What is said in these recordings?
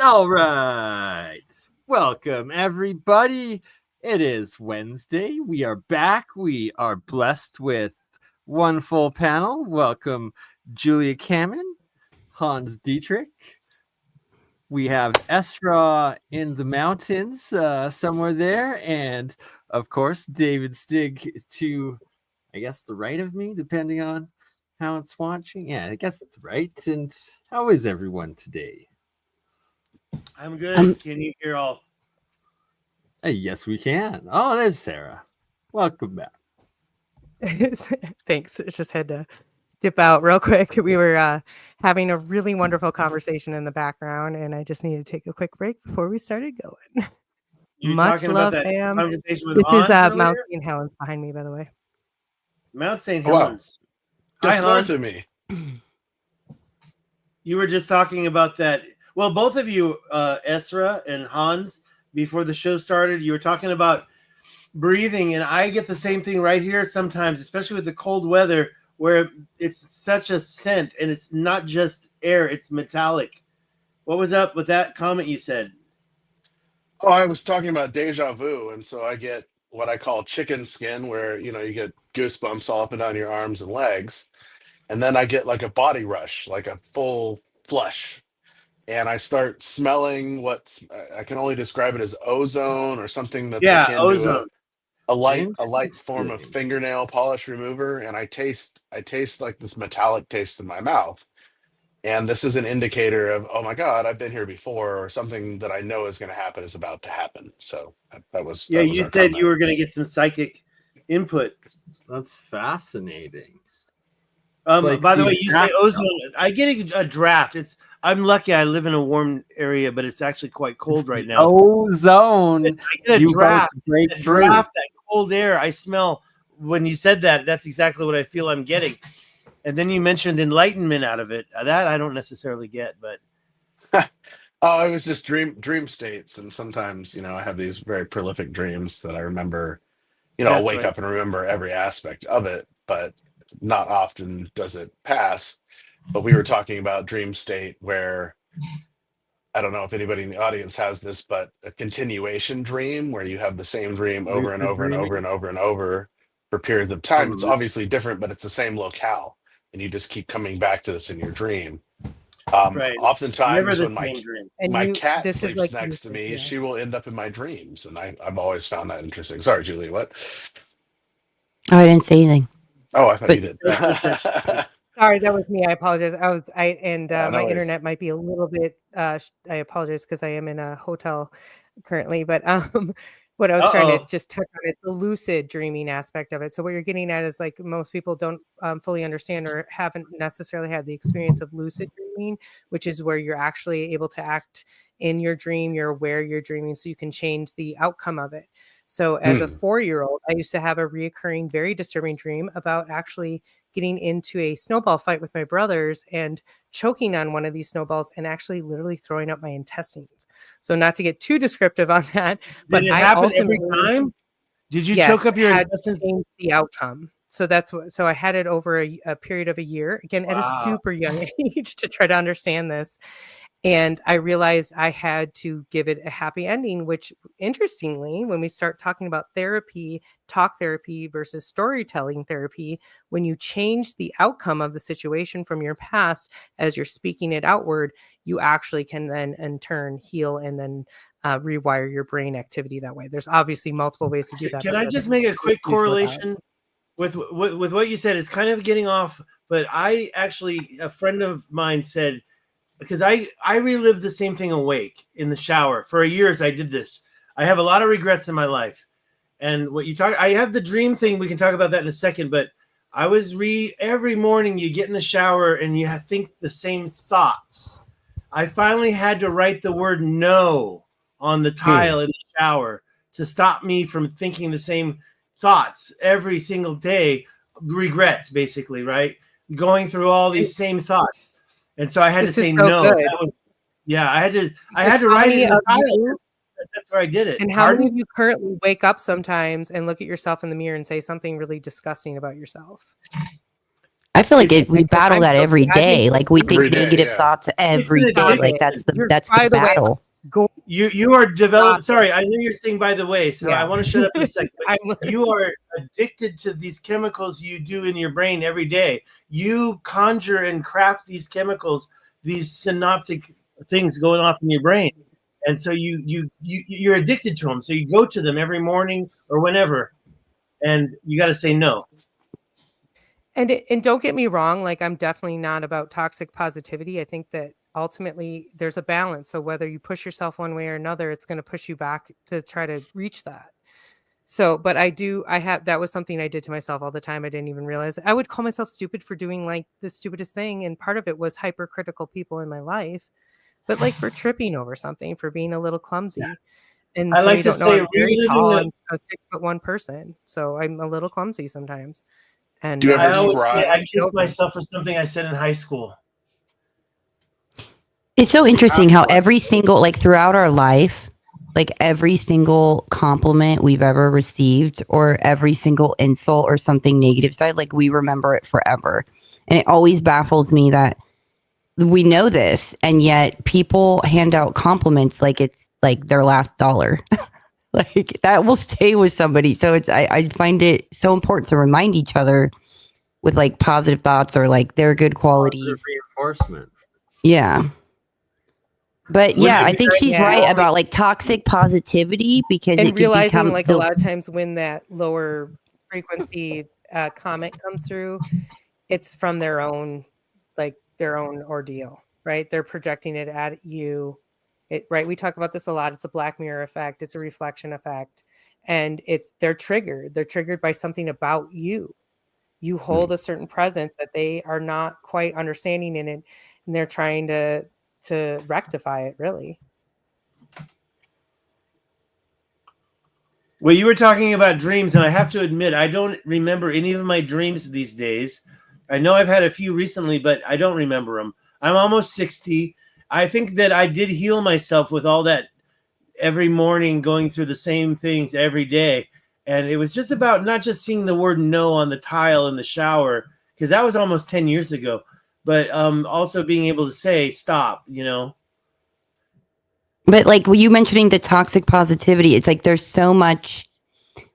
All right. Welcome, everybody. It is Wednesday. We are back. We are blessed with one full panel. Welcome, Julia Kamman, Hans Dietrich. We have Esra in the mountains somewhere there. And, of course, David Stig to, I guess, the right of me, depending on how it's watching. Yeah, I guess it's right. And how is everyone today? I'm good. Can you hear all? Yes, we can. Oh, there's Sarah. Welcome back. Thanks. Just had to dip out real quick. We were having a really wonderful conversation in the background, and I just needed to take a quick break before we started going. Much love, fam. Conversation with this Hans is earlier? Mount St. Helens behind me, by the way. Mount St. Helens. Just Hi, north Hans. of me. You were just talking about that. Well, both of you, Esra and Hans, before the show started, you were talking about breathing, and I get the same thing right here sometimes, especially with the cold weather, where it's such a scent, and it's not just air, it's metallic. What was up with that comment you said? Oh, I was talking about deja vu, and so I get what I call chicken skin, where you get goosebumps all up and down your arms and legs, and then I get like a body rush, like a full flush, and I start smelling what I can only describe it as ozone or something that's akin ozone. to a light form of fingernail polish remover, and I taste like this metallic taste in my mouth. And this is an indicator of, oh my God, I've been here before, or something that I know is going to happen is about to happen. So that was you our said comment. you were going to get some psychic input. That's fascinating. By the way, you say ozone. I get a draft. I'm lucky. I live in a warm area, but it's actually quite cold right now. Ozone. I get a draft. That cold air. I smell. When you said that, that's exactly what I feel I'm getting. And then you mentioned enlightenment out of it. That I don't necessarily get, but Oh, it was just dream states, and sometimes I have these very prolific dreams that I remember. I'll wake up and remember every aspect of it, but not often does it pass. But we were talking about dream state where I don't know if anybody in the audience has this, but a continuation dream where you have the same dream over and over and over and over and over for periods of time. It's obviously different, but it's the same locale, and you just keep coming back to this in your dream. Oftentimes when my cat sleeps next to me, she will end up in my dreams, and I've always found that interesting. Sorry, Julie, what? Oh, I didn't say anything. Oh, I thought you did. Sorry, that was me. I apologize. My internet might be a little bit. I apologize because I am in a hotel currently. But what I was trying to just touch on is the lucid dreaming aspect of it. So what you're getting at is like most people don't fully understand or haven't necessarily had the experience of lucid dreaming, which is where you're actually able to act in your dream. You're aware you're dreaming, so you can change the outcome of it. So as a 4-year-old, I used to have a reoccurring, very disturbing dream about actually getting into a snowball fight with my brothers and choking on one of these snowballs and actually literally throwing up my intestines. So not to get too descriptive on that, but did it happen every time? Did you choke up your intestines? The outcome. So that's what. So I had it over a period of a year, again at a super young age, to try to understand this. And I realized I had to give it a happy ending, which interestingly, when we start talking about therapy, talk therapy versus storytelling therapy, when you change the outcome of the situation from your past as you're speaking it outward, you actually can then in turn heal and then rewire your brain activity that way. There's obviously multiple ways to do that. Can I just make a quick correlation with what you said? It's kind of getting off, but a friend of mine said, because I relived the same thing awake in the shower. For years I did this. I have a lot of regrets in my life. And I have the dream thing. We can talk about that in a second, but I was every morning you get in the shower and you think the same thoughts. I finally had to write the word no on the tile in the shower to stop me from thinking the same thoughts every single day. Regrets, basically, right? Going through all these same thoughts. And so I had to say no. I had to write it in the title. That's where I did it. And how many of you currently wake up sometimes and look at yourself in the mirror and say something really disgusting about yourself? I feel like we battle that every day. Like we think negative thoughts every day. Like that's the battle. You are developed. Sorry, I know you're saying by the way, so I want to shut up in a second. You are addicted to these chemicals you do in your brain every day. You conjure and craft these chemicals, these synaptic things going off in your brain, and so you're addicted to them. So you go to them every morning or whenever, and you got to say no. And don't get me wrong, like I'm definitely not about toxic positivity. I think that ultimately there's a balance. So whether you push yourself one way or another, it's going to push you back to try to reach that. So, but that was something I did to myself all the time. I didn't even realize I would call myself stupid for doing like the stupidest thing. And part of it was hypercritical people in my life, but like for tripping over something, for being a little clumsy. Yeah. And I like to say, I'm very tall. I'm a 6'1" person. So I'm a little clumsy sometimes. And do you ever I kicked myself for something I said in high school. It's so interesting how every single, like throughout our life, like every single compliment we've ever received or every single insult or something negative side, like we remember it forever. And it always baffles me that we know this and yet people hand out compliments like it's like their last dollar. Like that will stay with somebody. So I find it so important to remind each other with like positive thoughts or like their good qualities. Reinforcement. Yeah. But yeah, I think she's right about like toxic positivity because and it realizing become like a lot of times when that lower frequency comment comes through, it's from their own ordeal, right? They're projecting it at you. Right. We talk about this a lot. It's a black mirror effect. It's a reflection effect. And they're triggered. They're triggered by something about you. You hold a certain presence that they are not quite understanding in it. And they're trying to rectify it, really. Well, you were talking about dreams, and I have to admit, I don't remember any of my dreams these days. I know I've had a few recently, but I don't remember them. I'm almost 60. I think that I did heal myself with all that every morning going through the same things every day. And it was just about not just seeing the word no on the tile in the shower, because that was almost 10 years ago, but also being able to say, stop, you know. But like you mentioning the toxic positivity, it's like there's so much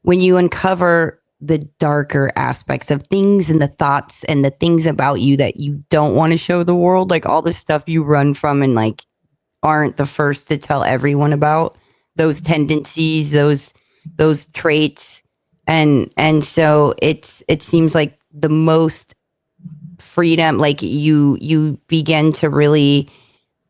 when you uncover the darker aspects of things and the thoughts and the things about you that you don't want to show the world, like all the stuff you run from and like aren't the first to tell everyone about, those tendencies, those traits. And so it seems like the most freedom, like you begin to really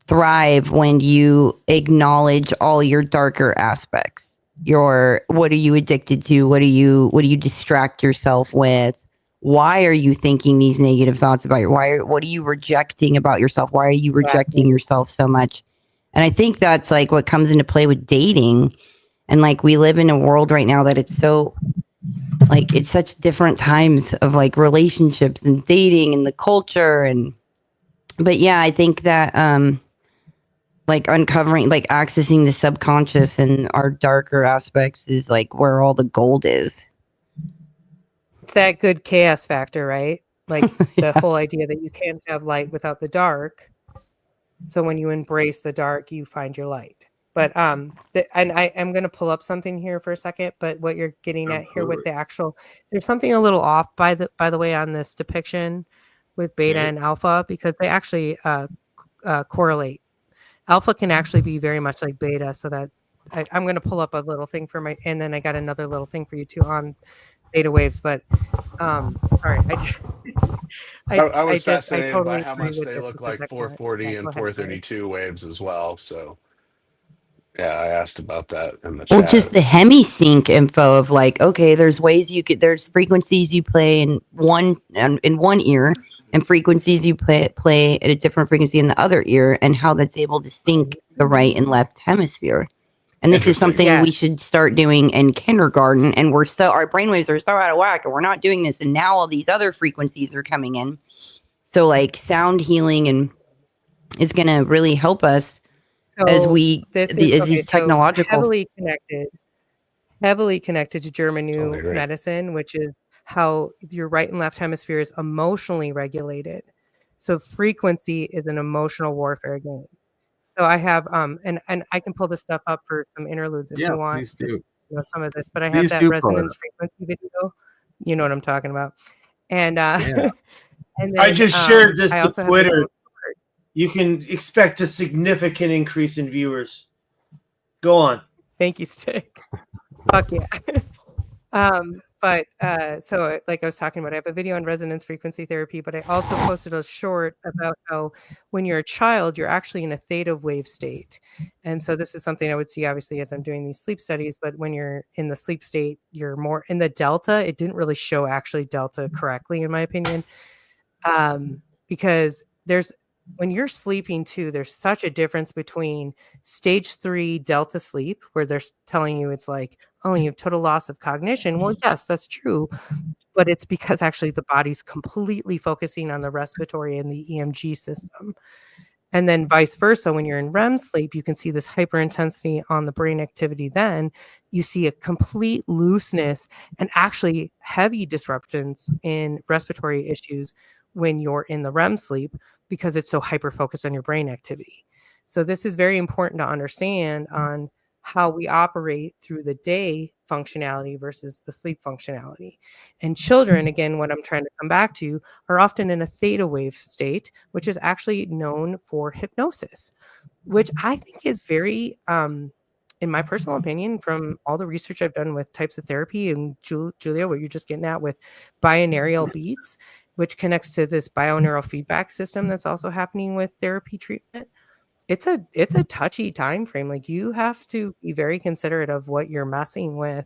thrive when you acknowledge all your darker aspects. What are you addicted to? What do you distract yourself with? Why are you thinking these negative thoughts about what are you rejecting about yourself? Why are you rejecting yourself so much? And I think that's like what comes into play with dating. And like we live in a world right now that it's so like it's such different times of like relationships and dating and the culture but yeah, I think that like uncovering, like accessing the subconscious and our darker aspects is like where all the gold is. It's that good chaos factor, right? Like the whole idea that you can't have light without the dark. So when you embrace the dark, you find your light. But and I am going to pull up something here for a second. But what you're getting at here with the actual, there's something a little off by the way on this depiction with beta and alpha, because they actually correlate. Alpha can actually be very much like beta, so that I'm going to pull up a little thing and then I got another little thing for you too on beta waves. But sorry, I was fascinated by how much they look like 440 and 432 waves as well. So yeah, I asked about that in the chat. Well, just the hemisync info of like, okay, there's frequencies you play in one ear and frequencies you play at a different frequency in the other ear, and how that's able to sync the right and left hemisphere. And this is something we should start doing in kindergarten. And our brainwaves are so out of whack, and we're not doing this. And now all these other frequencies are coming in. So like sound healing is going to really help us as these technological heavily connected to German New Medicine, which is how your right and left hemisphere is emotionally regulated. So frequency is an emotional warfare game. So I have and I can pull this stuff up for some interludes if you want. Please do. Some of this, but I have that resonance frequency video. You know what I'm talking about. And and then, I just shared this to Twitter. You can expect a significant increase in viewers. Go on. Thank you, Stick. Fuck yeah. But so like I was talking about, I have a video on resonance frequency therapy, but I also posted a short about how when you're a child, you're actually in a theta wave state. And so this is something I would see obviously as I'm doing these sleep studies, but when you're in the sleep state, you're more in the delta. It didn't really show actually delta correctly, in my opinion, because when you're sleeping too, there's such a difference between stage 3 delta sleep, where they're telling you it's like, oh, you have total loss of cognition. Well, yes, that's true. But it's because actually the body's completely focusing on the respiratory and the EMG system. And then vice versa, when you're in REM sleep, you can see this hyperintensity on the brain activity. Then you see a complete looseness and actually heavy disruptions in respiratory issues when you're in the REM sleep, because it's so hyper-focused on your brain activity. So this is very important to understand on how we operate through the day functionality versus the sleep functionality. And children, again, what I'm trying to come back to, are often in a theta wave state, which is actually known for hypnosis, which I think is very, in my personal opinion, from all the research I've done with types of therapy, and Julia, what you're just getting at with binaural beats, which connects to this bioneural feedback system that's also happening with therapy treatment. It's a touchy time frame. Like, you have to be very considerate of what you're messing with.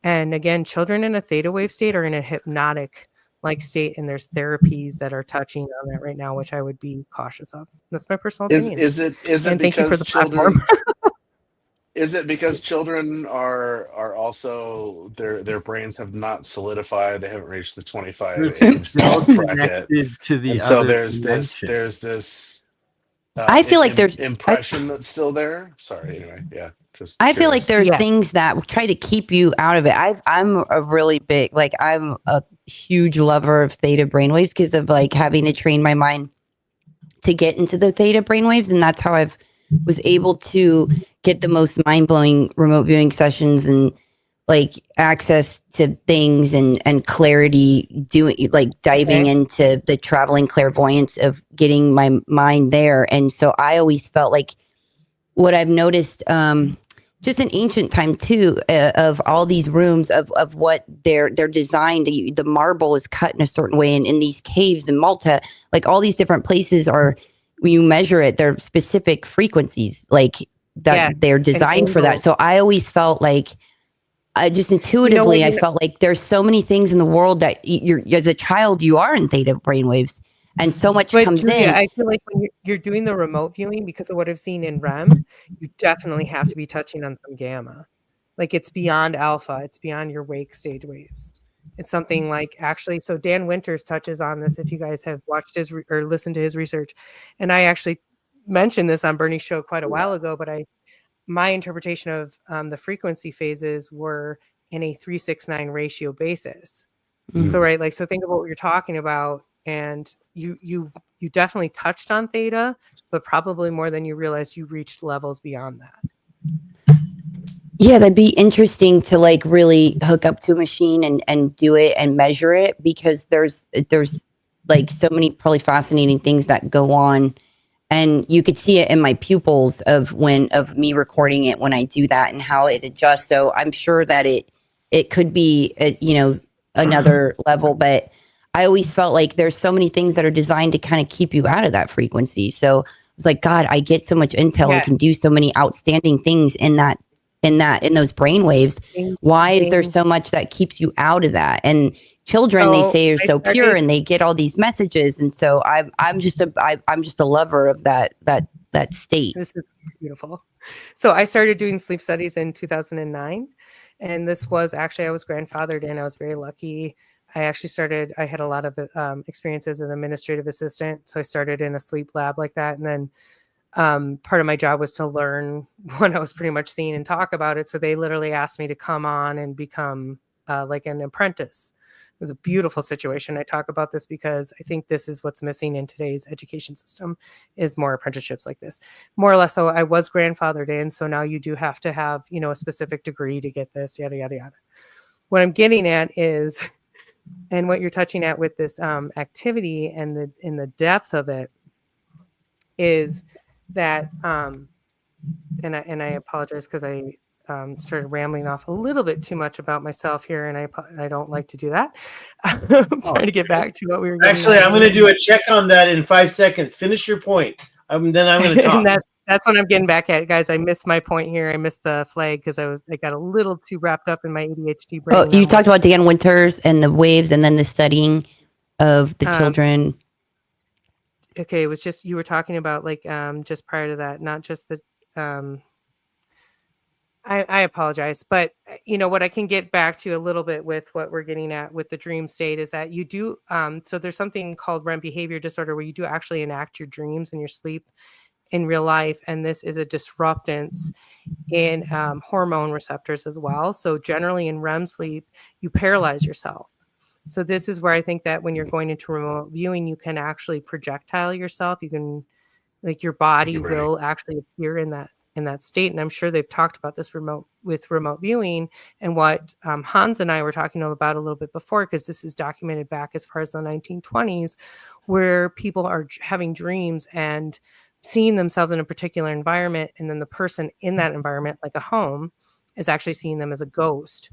And again, children in a theta wave state are in a hypnotic like state, and there's therapies that are touching on that right now, which I would be cautious of. That's my personal opinion. Is it and thank you for the children? platform. Is it because children are also their brains have not solidified? They haven't reached the 25 age bracket to the and so other there's dimension. this I feel like there's impression that's still there. Sorry, anyway, yeah. Just I feel like there's Yeah. things that try to keep you out of it. I'm a really big, like, I'm a huge lover of theta brainwaves because of like having to train my mind to get into the theta brainwaves, and that's how I've was able to get the most mind-blowing remote viewing sessions and like access to things and clarity, doing like diving into the traveling clairvoyance of getting my mind there. And so I always felt like what I've noticed just in ancient time too, of all these rooms of what they're designed, the marble is cut in a certain way, and in these caves in Malta, like all these different places are, when you measure it, they're specific frequencies like that they're designed for that. So I always felt like, I just intuitively, I felt like there's so many things in the world that you're, as a child, you are in theta brainwaves, and so much comes Julia, in. I feel like when you're doing the remote viewing, because of what I've seen in REM, you definitely have to be touching on some gamma. Like, it's beyond alpha. It's beyond your wake stage waves. It's something like, actually, so Dan Winters touches on this if you guys have watched his or listened to his research. And I actually mentioned this on Bernie's show quite a while ago, but my interpretation of the frequency phases were in a 3-6-9 ratio basis. Mm-hmm. So, right, like, so think about what you're talking about, and you definitely touched on theta, but probably more than you realized. You reached levels beyond that. Yeah, that'd be interesting to like really hook up to a machine and do it and measure it, because there's like so many probably fascinating things that go on. And you could see it in my pupils of me recording it when I do that and how it adjusts. So I'm sure that it could be, another level, but I always felt like there's so many things that are designed to kind of keep you out of that frequency. So I was like, God, I get so much intel and can do so many outstanding things in those brainwaves. Why is there so much that keeps you out of that? And children, they say, are so pure and they get all these messages. And so I'm just a lover of that state. This is beautiful. So I started doing sleep studies in 2009. And this was actually, I was grandfathered in. I was very lucky. I had a lot of experience as an administrative assistant. So I started in a sleep lab like that. And then part of my job was to learn what I was pretty much seeing and talk about it. So they literally asked me to come on and become like an apprentice. It was a beautiful situation. I talk about this because I think this is what's missing in today's education system is more apprenticeships like this. More or less, so I was grandfathered in. So now you do have to have, a specific degree to get this, yada, yada, yada. What I'm getting at is, and what you're touching at with this activity and the depth of it is that, and I apologize because I started rambling off a little bit too much about myself here, and I don't like to do that. I'm trying to get back to what we were. Actually, I'm going to do a check on that in 5 seconds. Finish your point. Then I'm going to talk. And that's what I'm getting back at, guys. I missed my point here. I missed the flag because I got a little too wrapped up in my ADHD brain. Oh, you talked about Dan Winters and the waves, and then the studying of the children. Okay, it was just you were talking about just prior to that, not just the. I apologize, but what I can get back to a little bit with what we're getting at with the dream state is that you do. So there's something called REM behavior disorder where you do actually enact your dreams in your sleep in real life, and this is a disruptance in hormone receptors as well. So generally in REM sleep, you paralyze yourself. So this is where I think that when you're going into remote viewing, you can actually projectile yourself. You can, your body will actually appear in that state. And I'm sure they've talked about this remote viewing and what Hans and I were talking about a little bit before, because this is documented back as far as the 1920s, where people are having dreams and seeing themselves in a particular environment. And then the person in that environment, like a home, is actually seeing them as a ghost.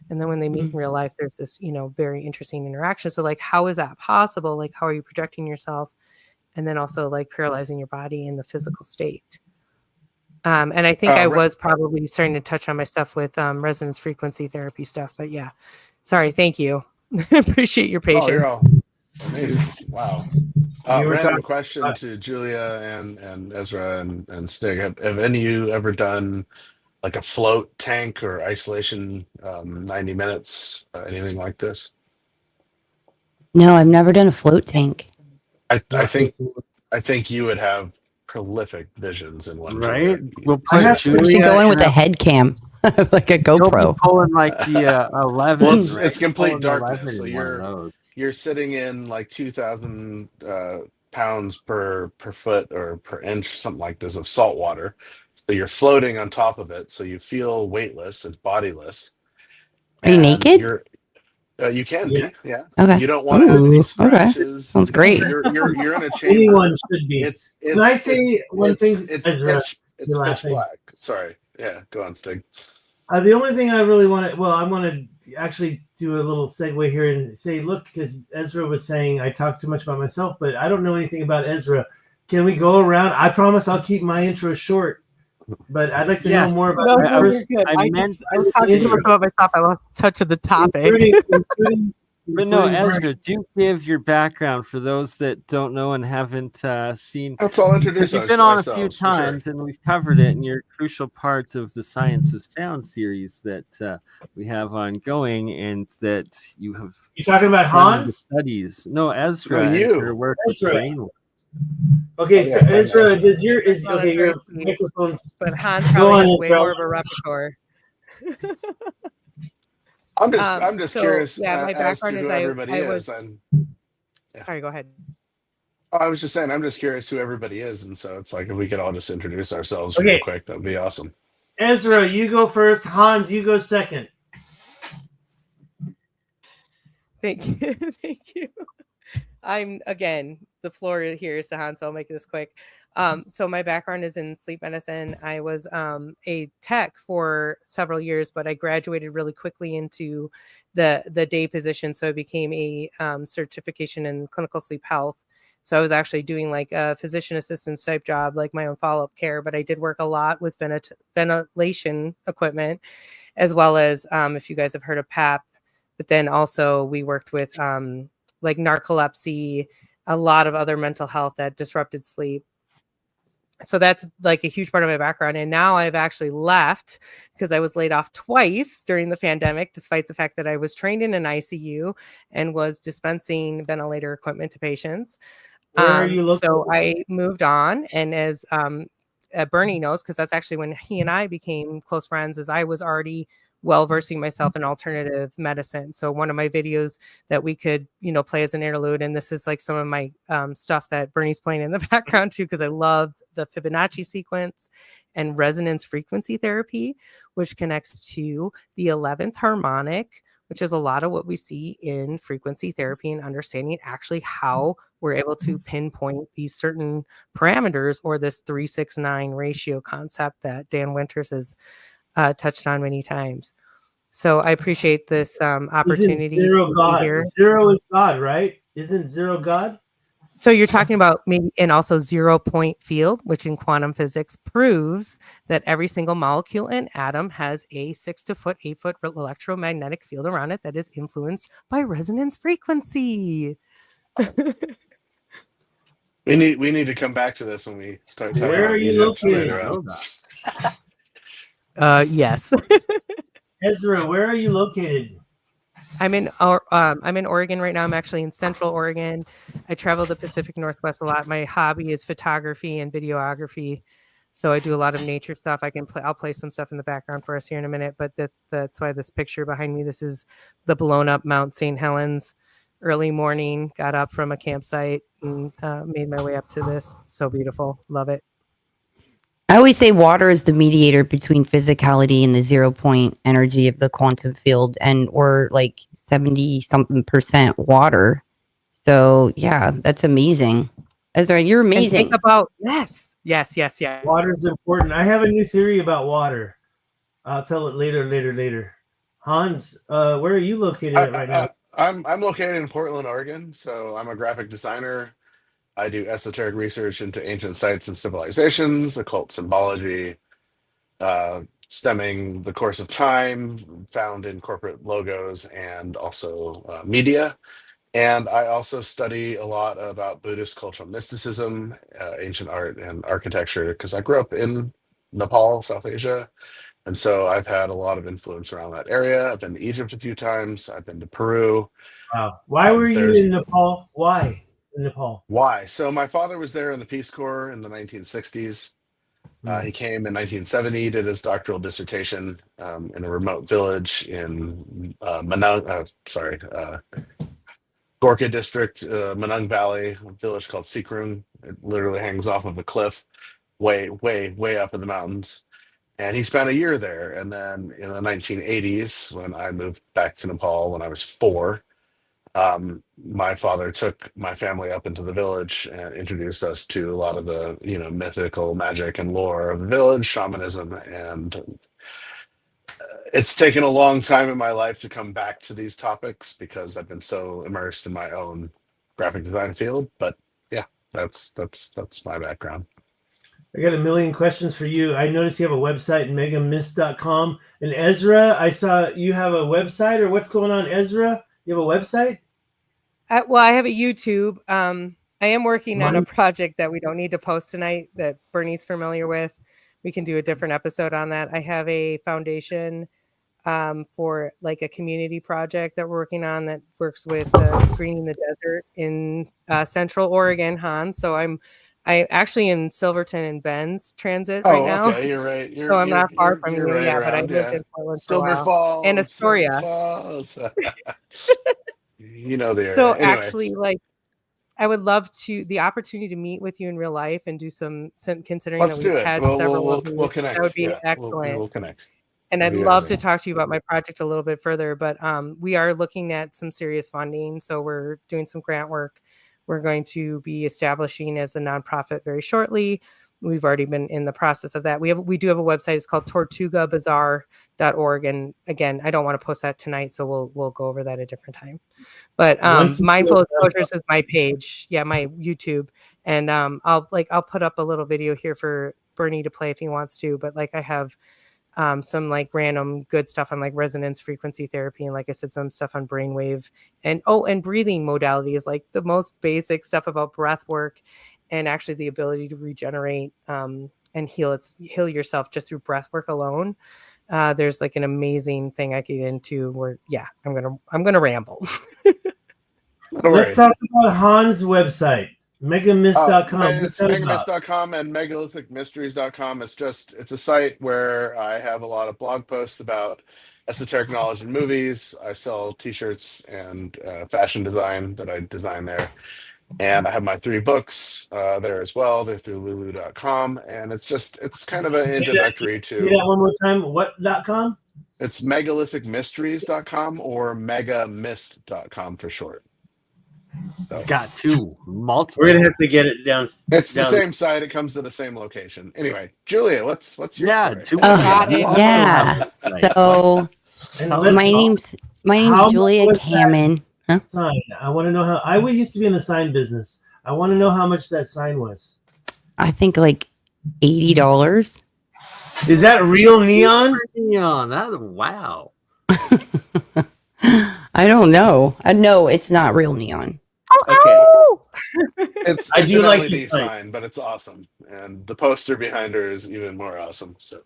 And then when they meet in real life, there's this, very interesting interaction. So how is that possible? How are you projecting yourself? And then also paralyzing your body in the physical state. And I think I was probably starting to touch on my stuff with resonance frequency therapy stuff, but yeah, sorry. Thank you. Appreciate your patience. Oh, you're all amazing. Wow. Random question to Julia and Ezra and Stig. Have any of you ever done a float tank or isolation 90 minutes, anything like this? No, I've never done a float tank. I think you would have prolific visions in one, right? We'll should go in with a head cam, like a GoPro. Pulling the 11. Well, it's complete darkness, so you're sitting in 2,000 pounds per foot or per inch, something like this, of salt water. So you're floating on top of it, so you feel weightless and bodiless. Are you naked? You can be, yeah. Okay. You don't want to have any scratches. Okay. Sounds great. You're in a chamber. Anyone should be. Can I say one thing? It's pitch black. Sorry. Yeah, go on, Stig. The only thing I really want to, I'm going to actually do a little segue here and say, look, because Ezra was saying I talk too much about myself, but I don't know anything about Ezra. Can we go around? I promise I'll keep my intro short. But I'd like to know more about I was talking too much about myself. I lost touch of the topic. But no, Ezra, do give your background for those that don't know and haven't seen. Let's all introduce You've been on a few times, and we've covered it, and you're a crucial part of the Science of Sound series that we have ongoing, and that you have. You talking about Hans? Studies. No, Ezra. No, you. Your work Ezra. Okay, so Ezra, your microphone's. But Hans probably has way more of a repertoire. I'm just curious. Yeah, my background is everybody was. Yeah. Sorry, go ahead. I was just saying, I'm just curious who everybody is, and so it's if we could all just introduce ourselves real quick, that'd be awesome. Ezra, you go first. Hans, you go second. Thank you. Thank you. The floor here is to Hans, so I'll make this quick. So my background is in sleep medicine. I was a tech for several years, but I graduated really quickly into the day position. So I became a certification in clinical sleep health. So I was actually doing a physician assistant type job, my own follow-up care, but I did work a lot with ventilation equipment, as well as if you guys have heard of PAP, but then also we worked with narcolepsy, a lot of other mental health that disrupted sleep. So that's a huge part of my background. And now I've actually left because I was laid off twice during the pandemic, despite the fact that I was trained in an ICU and was dispensing ventilator equipment to patients. Where are you located? So I moved on. And as BurnEye knows, because that's actually when he and I became close friends, as I was already well versing myself in alternative medicine. So one of my videos that we could, play as an interlude, and this is like some of my stuff that Bernie's playing in the background too, because I love the Fibonacci sequence and resonance frequency therapy, which connects to the 11th harmonic, which is a lot of what we see in frequency therapy and understanding actually how we're able to pinpoint these certain parameters, or this 3-6-9 ratio concept that Dan Winters has touched on many times. So I appreciate this opportunity to be here. Zero is God, right? Isn't zero God? So you're talking about maybe, and also 0-point field, which in quantum physics proves that every single molecule and atom has a 6 to 8 foot electromagnetic field around it that is influenced by resonance frequency. We need to come back to this when we start talking. Where are you located? Yes. Ezra, where are you located? I'm in Oregon right now. I'm actually in Central Oregon. I travel the Pacific Northwest a lot. My hobby is photography and videography, so I do a lot of nature stuff. I'll play some stuff in the background for us here in a minute, but that's why this picture behind me. This is the blown up Mount St. Helens. Early morning, got up from a campsite and made my way up to this. So beautiful, love it. I always say water is the mediator between physicality and the 0-point energy of the quantum field, and we're like 70-something% water. So yeah, that's amazing. Ezra, you're amazing. And think about yes. Water is important. I have a new theory about water. I'll tell it later. Hans, where are you located right now? I'm located in Portland, Oregon. So I'm a graphic designer. I do esoteric research into ancient sites and civilizations, occult symbology, stemming the course of time, found in corporate logos, and also media. And I also study a lot about Buddhist cultural mysticism, ancient art, and architecture, because I grew up in Nepal, South Asia. And so I've had a lot of influence around that area. I've been to Egypt a few times. I've been to Peru. Wow. Why were you in Nepal? Why in Nepal? Why? So my father was there in the Peace Corps in the 1960s. He came in 1970, did his doctoral dissertation in a remote village in Gorkha district, Manung Valley, a village called Sikrung. It literally hangs off of a cliff way up in the mountains. And he spent a year there. And then in the 1980s, when I moved back to Nepal when I was 4, my father took my family up into the village and introduced us to a lot of the, mythical magic and lore of the village, shamanism. And it's taken a long time in my life to come back to these topics because I've been so immersed in my own graphic design field. But yeah, that's my background. I got a million questions for you. I noticed you have a website, megamist.com. And Ezra, I saw you have a website, or what's going on, Ezra? You have a website? Well, I have a YouTube. I am working on a project that we don't need to post tonight that Bernie's familiar with. We can do a different episode on that. I have a foundation for like a community project that we're working on that works with greening the desert in Central Oregon, Hans. So I'm actually in Silverton and Bend's transit right now. Okay, you're right. So I'm not far from you, right but I lived in Portland for a while. Falls and Astoria. The area. So Anyways. Actually, I would love the opportunity to meet with you in real life and do some considering Let's that we've had several. We'll connect. That would be excellent. We'll connect. And I'd love to talk to you about my project a little bit further, but we are looking at some serious funding. So we're doing some grant work. We're going to be establishing as a nonprofit very shortly. We've already been in the process of that. We do have a website. It's called tortugabazaar.org. And again, I don't want to post that tonight, so we'll go over that a different time. But Mindful Exposures is my page. Yeah, my YouTube. And I'll put up a little video here for Bernie to play if he wants to. But I have some random good stuff on resonance frequency therapy, and like I said, some stuff on brainwave and breathing modalities, the most basic stuff about breath work and actually the ability to regenerate and heal yourself just through breath work alone. There's an amazing thing I get into where I'm gonna ramble. Let's talk about Hans' website. Megamist.com. It's megamist.com and megalithic.mysteries.com. It's a site where I have a lot of blog posts about esoteric knowledge in movies. I sell t-shirts and fashion design that I design there. And I have my 3 books there as well. They're through lulu.com. And it's kind of an introductory to. Say that one more time. What.com? It's megalithic.mysteries.com or megamist.com for short. So. It's got 2 multiple. We're gonna have to get it down. It's the same site. It comes to the same location. Anyway, Julia, what's your story? So my name's Julia Kamman. Huh? Sign. I want to know how. I used to be in the sign business. I want to know how much that sign was. I think like $80. Is that real neon? Neon. Wow. I don't know. No, it's not real neon. Okay. It's I do an like LED this sign, but it's awesome, and the poster behind her is even more awesome. So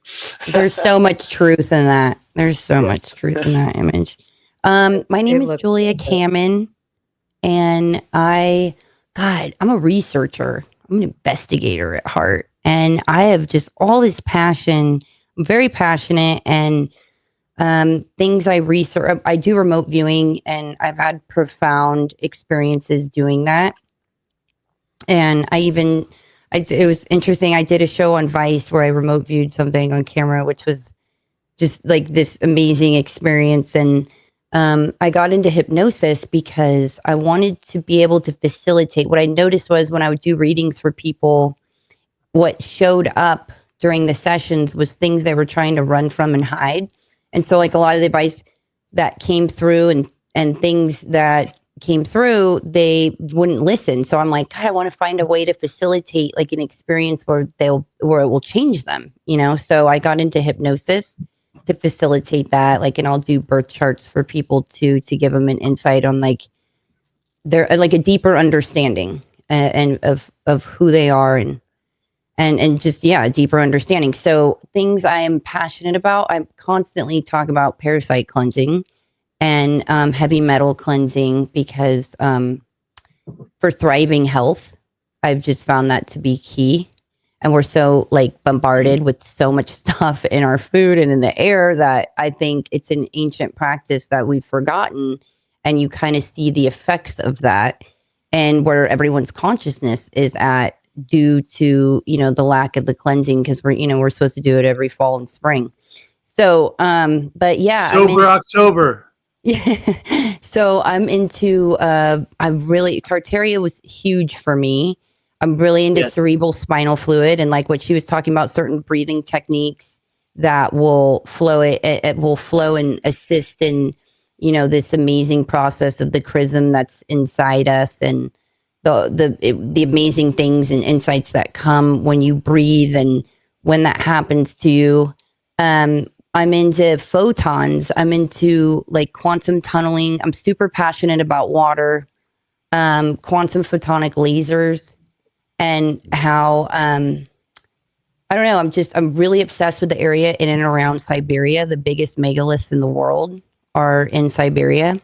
there's so much truth in that. There's so much truth in that image. My name is Julia Kamman, and I'm a researcher. I'm an investigator at heart, and I have just all this passion. I'm very passionate, and things I research. I do remote viewing, and I've had profound experiences doing that. And it was interesting. I did a show on Vice where I remote viewed something on camera, which was just like this amazing experience. And I got into hypnosis because I wanted to be able to facilitate. What I noticed was when I would do readings for people, what showed up during the sessions was things they were trying to run from and hide. And so like a lot of the advice that came through and things that came through, they wouldn't listen. So I'm like, God, I want to find a way to facilitate like an experience where it will change them, you know? So I got into hypnosis to facilitate that. Like, and I'll do birth charts for people to give them an insight on like their, like a deeper understanding and of who they are and just, a deeper understanding. So things I am passionate about, I constantly talk about parasite cleansing and heavy metal cleansing because for thriving health, I've just found that to be key. And we're so like bombarded with so much stuff in our food and in the air that I think it's an ancient practice that we've forgotten. And you kind of see the effects of that and where everyone's consciousness is at due to, the lack of the cleansing because we're supposed to do it every fall and spring. So, but yeah. Sober October. Yeah. So I'm into, Tartaria was huge for me. I'm really into cerebral spinal fluid and like what she was talking about, certain breathing techniques that will flow. It will flow and assist in, this amazing process of the chrism that's inside us and the amazing things and insights that come when you breathe and when that happens to you. I'm into photons. I'm into like quantum tunneling. I'm super passionate about water, quantum photonic lasers, and how I don't know. I'm really obsessed with the area in and around Siberia. The biggest megaliths in the world are in Siberia,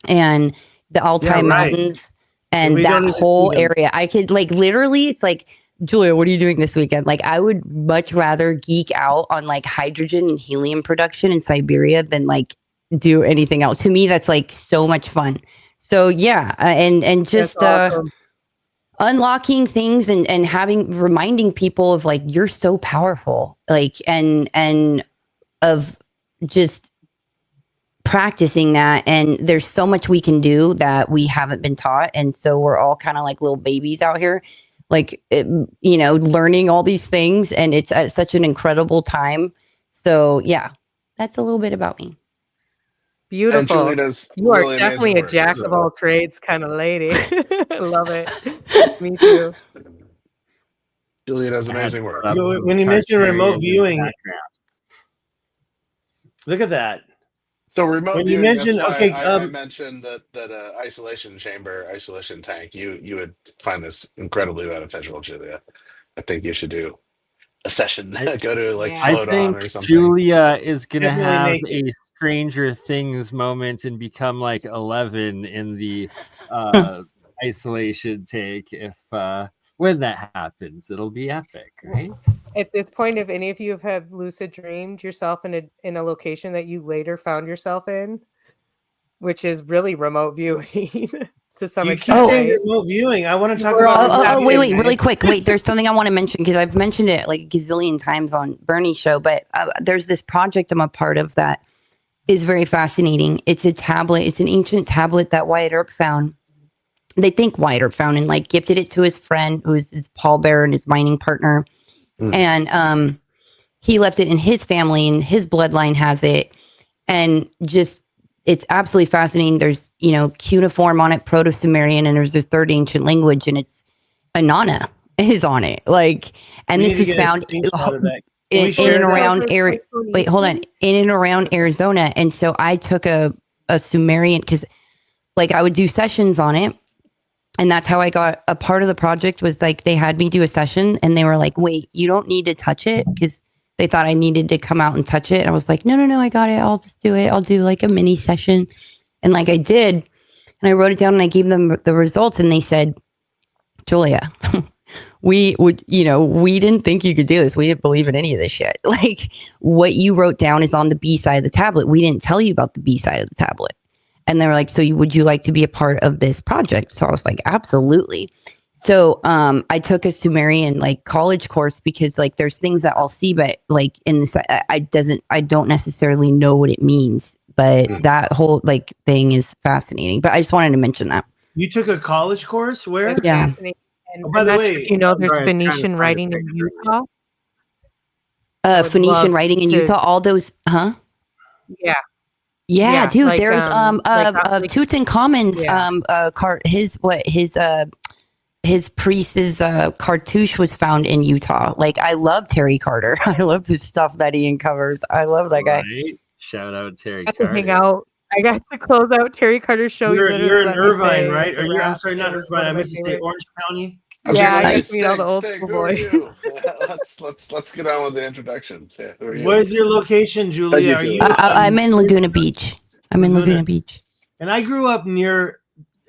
and the Altai Mountains, and that whole area. I could like literally. It's like, Julia, what are you doing this weekend? Like, I would much rather geek out on like hydrogen and helium production in Siberia than like do anything else. To me, that's like so much fun. So yeah, and just awesome. Unlocking things and reminding people of like you're so powerful, like and of just practicing that. And there's so much we can do that we haven't been taught, and so we're all kind of like little babies out here. Like, learning all these things, and it's at such an incredible time. So yeah, that's a little bit about me. Beautiful. You are really definitely a jack of all trades kind of lady. I love it. Me too. Julia does amazing work. When you mentioned remote viewing, look at that. So remote when viewing, you mentioned, I mentioned that isolation tank. You would find this incredibly beneficial, Julia. I think you should do a session. Go to like float on or something. Julia is gonna have a Stranger Things moment and become like 11 in the isolation take if when that happens. It'll be epic, right? At this point, if any of you have lucid dreamed yourself in a location that you later found yourself in, which is really remote viewing to some You extent. keep saying remote viewing. I want to talk about. Wait, really quick. Wait, there's something I want to mention because I've mentioned it like a gazillion times on BurnEye show, but there's this project I'm a part of that is very fascinating. It's a tablet. It's an ancient tablet that Wyatt Earp found. They think Wyatt Earp found and like gifted it to his friend who is his pallbearer and his mining partner. And he left it in his family and his bloodline has it. And just, it's absolutely fascinating. There's, cuneiform on it, Proto-Sumerian, and there's this third ancient language, and it's Anana is on it. Like, and this was found in and around in and around Arizona. And so I took a Sumerian because like I would do sessions on it. And that's how I got a part of the project was like they had me do a session and they were like, wait, you don't need to touch it because they thought I needed to come out and touch it. And I was like, no, I got it. I'll just do it. I'll do like a mini session. And like I did. And I wrote it down and I gave them the results and they said, Julia, we didn't think you could do this. We didn't believe in any of this shit. Like what you wrote down is on the B side of the tablet. We didn't tell you about the B side of the tablet. And they were like, so would you like to be a part of this project? So I was like, absolutely. So I took a Sumerian like college course because like there's things that I'll see, but like in this, I don't necessarily know what it means. But that whole like thing is fascinating. But I just wanted to mention that. You took a college course where? Yeah. And by the way, there's Phoenician writing in Utah. Phoenician writing in Utah. All those, huh? Yeah. Yeah, dude. Like, there's Tutankhamun's his priest's cartouche was found in Utah. Like I love Terry Carter. I love his stuff that he uncovers. I love that guy. Right. Shout out Terry Carter. Hang out. I got to close out Terry Carter's show. You're in Irvine, right? Or I'm sorry, not Irvine. I meant to say Orange County. Yeah, I get to meet all the old school boys. Let's get on with the introductions. Yeah, who are you? Where's your location, Julia? Are you? I'm in Laguna Beach. Laguna Beach. And I grew up near,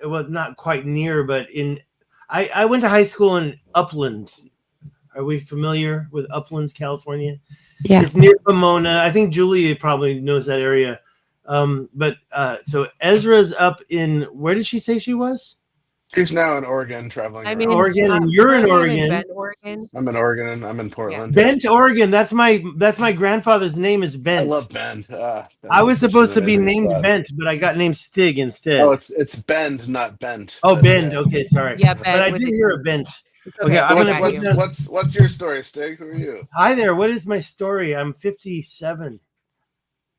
well, not quite near, but I went to high school in Upland. Are we familiar with Upland, California? Yeah. It's near Pomona. I think Julia probably knows that area. So Ezra's up in, where did she say she was? She's now in Oregon, traveling. I'm in Oregon, and you're in Oregon. Bend, Oregon. I'm in Oregon, and I'm in Portland. Yeah. Bent, Oregon. That's my grandfather's name is Bent. I love Bend. I was supposed to be named Bent, but I got named Stig instead. Oh, it's Bend, not Bent. Oh, Bend. Okay, sorry. Yeah, but I did hear a Bent. Okay, what's your story, Stig? Who are you? Hi there. What is my story? I'm 57.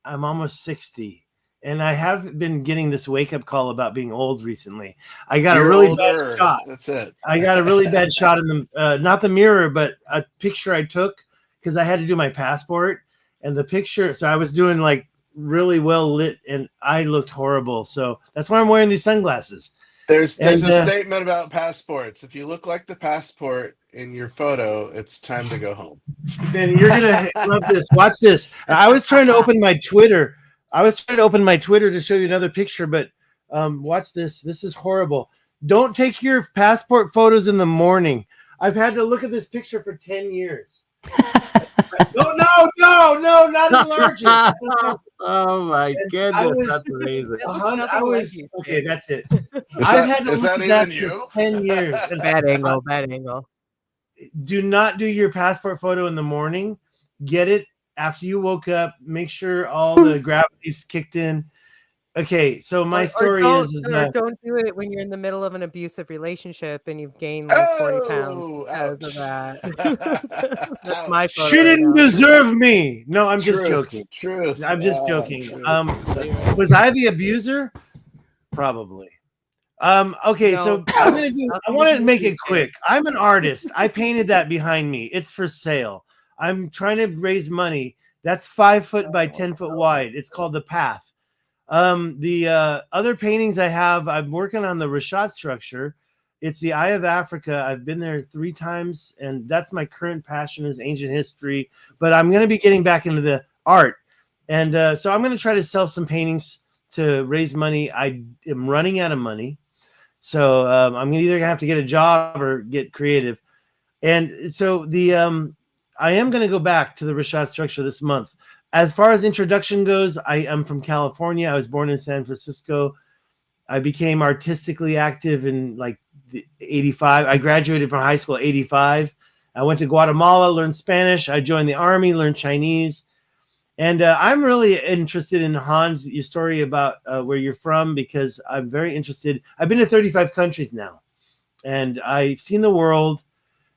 I'm almost 60. And I have been getting this wake-up call about being old recently. I got a really bad shot. That's it. I got a really bad shot in the, not the mirror, but a picture I took because I had to do my passport. And the picture, so I was doing like really well lit and I looked horrible. So that's why I'm wearing these sunglasses. There's a statement about passports. If you look like the passport in your photo, it's time to go home. Then you're going to love this. Watch this. I was trying to open my Twitter. To show you another picture, but watch this. This is horrible. Don't take your passport photos in the morning. I've had to look at this picture for 10 years. No, not allergic. Oh my goodness, that's amazing. Okay, that's it. I've had to look at that for 10 years. Bad angle. Do not do your passport photo in the morning. Get it after you woke up. Make sure all the gravity's kicked in. Okay, so my story is don't do it when you're in the middle of an abusive relationship and you've gained like 40 pounds because of that. That's my photo. She didn't deserve me. No, I'm just joking. Truth. I'm just joking. Was I the abuser? Probably. Okay, no, so I want to make it quick. I'm an artist. I painted that behind me. It's for sale. I'm trying to raise money. That's 5 foot by 10 foot wide. It's called The Path. The other paintings I have, I'm working on the Rashat structure. It's the Eye of Africa. I've been there 3 times, and that's my current passion is ancient history. But I'm going to be getting back into the art. And so I'm going to try to sell some paintings to raise money. I am running out of money. So I'm either gonna have to get a job or get creative. And so I am gonna go back to the Rashad structure this month. As far as introduction goes, I am from California. I was born in San Francisco. I became artistically active in like 85. I graduated from high school 85. I went to Guatemala, learned Spanish. I joined the army, learned Chinese. And I'm really interested in, Hans, your story about where you're from, because I'm very interested. I've been to 35 countries now, and I've seen the world,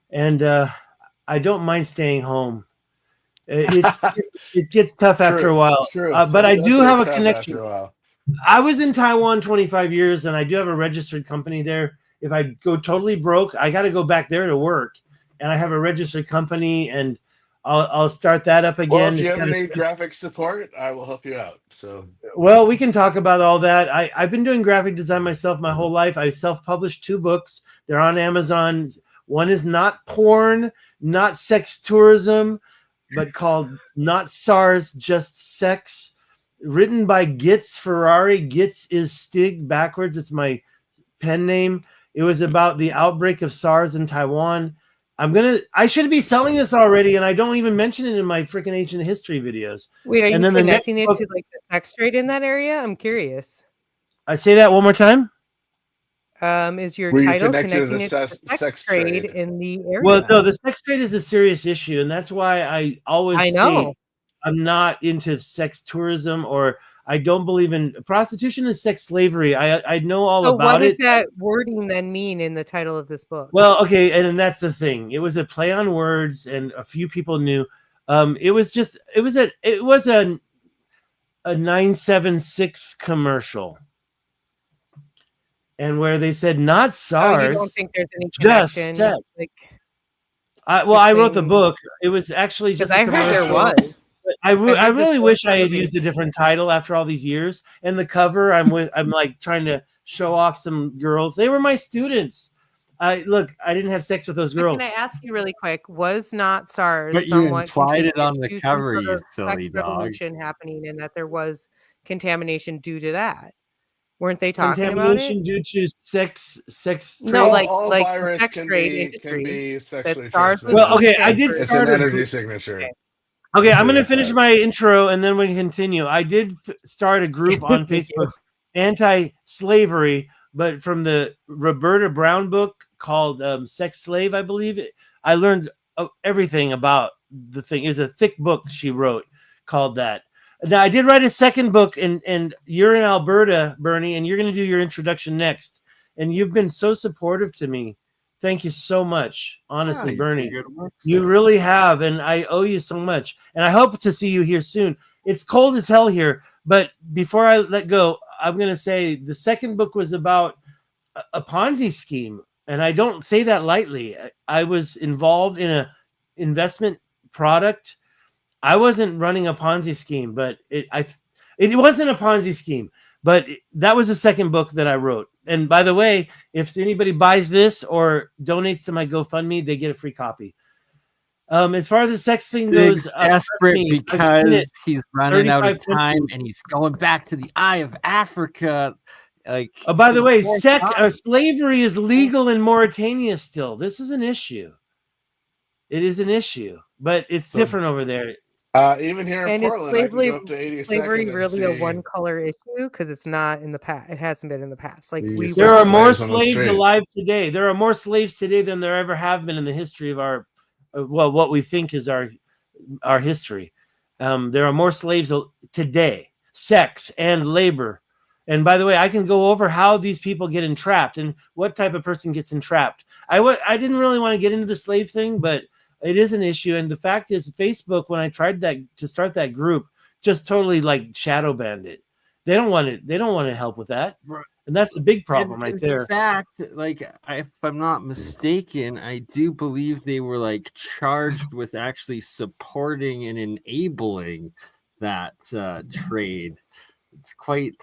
and I don't mind staying home. It gets tough after a while. But I do have a connection. I was in Taiwan 25 years, and I do have a registered company there. If I go totally broke, I got to go back there to work. And I have a registered company, and I'll start that up again. Well, if you ever need graphic support, I will help you out. So, well, we can talk about all that. I've been doing graphic design myself my whole life. I self-published 2 books. They're on Amazon. One is not porn, not sex tourism, but called Not SARS, Just Sex. Written by Gitz Ferrari. Gitz is Stig backwards. It's my pen name. It was about the outbreak of SARS in Taiwan. I should be selling this already, and I don't even mention it in my freaking ancient history videos. Wait, are you connecting it to like the sex trade in that area? I'm curious. I say that one more time. Is your title connecting it to the sex trade in the area? Well, no, the sex trade is a serious issue, and that's why I always state I'm not into sex tourism, or I don't believe in prostitution and sex slavery. I know all about it. What does that wording then mean in the title of this book? Well, okay, and that's the thing. It was a play on words, and a few people knew. It was a 976 commercial, and where they said not SARS. You don't think there's any connection? Just sex. I wrote the book. It was actually just a commercial. I heard there was. I really wish I had used a different title after all these years. And the cover, I'm like trying to show off some girls. They were my students. I didn't have sex with those girls. Can I ask you really quick? Was not SARS but you implied it on the cover, you silly dog. Revolution happening, and that there was contamination due to that. Weren't they talking about it? Contamination due to sex trade? No, like virus sex trade can be sexually transmitted. Well, okay, I did It's start an energy signature. Okay, I'm going to finish my intro, and then we can continue. I did start a group on Facebook, anti-slavery, but from the Roberta Brown book called Sex Slave, I believe. I learned everything about the thing. It was a thick book she wrote called that. Now, I did write a second book, and you're in Alberta, Bernie, and you're going to do your introduction next. And you've been so supportive to me. Thank you so much. Honestly, Bernie, you really have, and I owe you so much. And I hope to see you here soon. It's cold as hell here, but before I let go, I'm going to say the second book was about a Ponzi scheme, and I don't say that lightly. I was involved in an investment product. I wasn't running a Ponzi scheme, but it wasn't a Ponzi scheme. But that was the second book that I wrote. And by the way, if anybody buys this or donates to my GoFundMe, they get a free copy. As far as the sex thing goes, desperate because he's running out of time and he's going back to the Eye of Africa. Like, by the way, slavery is legal in Mauritania still. This is an issue. It is an issue, but it's different over there. Even here in Portland, I can go up to 82nd. Slavery really a one-color issue because it's not in the past. It hasn't been in the past. Like there are more slaves alive today. There are more slaves today than there ever have been in the history of our, what we think is our history. There are more slaves today. Sex and labor. And by the way, I can go over how these people get entrapped and what type of person gets entrapped. I didn't really want to get into the slave thing, but it is an issue. And the fact is, Facebook, when I tried to start that group, just totally like shadow banned it. They don't want it. They don't want to help with that. And that's the big problem right there. In fact, like, if I'm not mistaken, I do believe they were like charged with actually supporting and enabling that trade. It's quite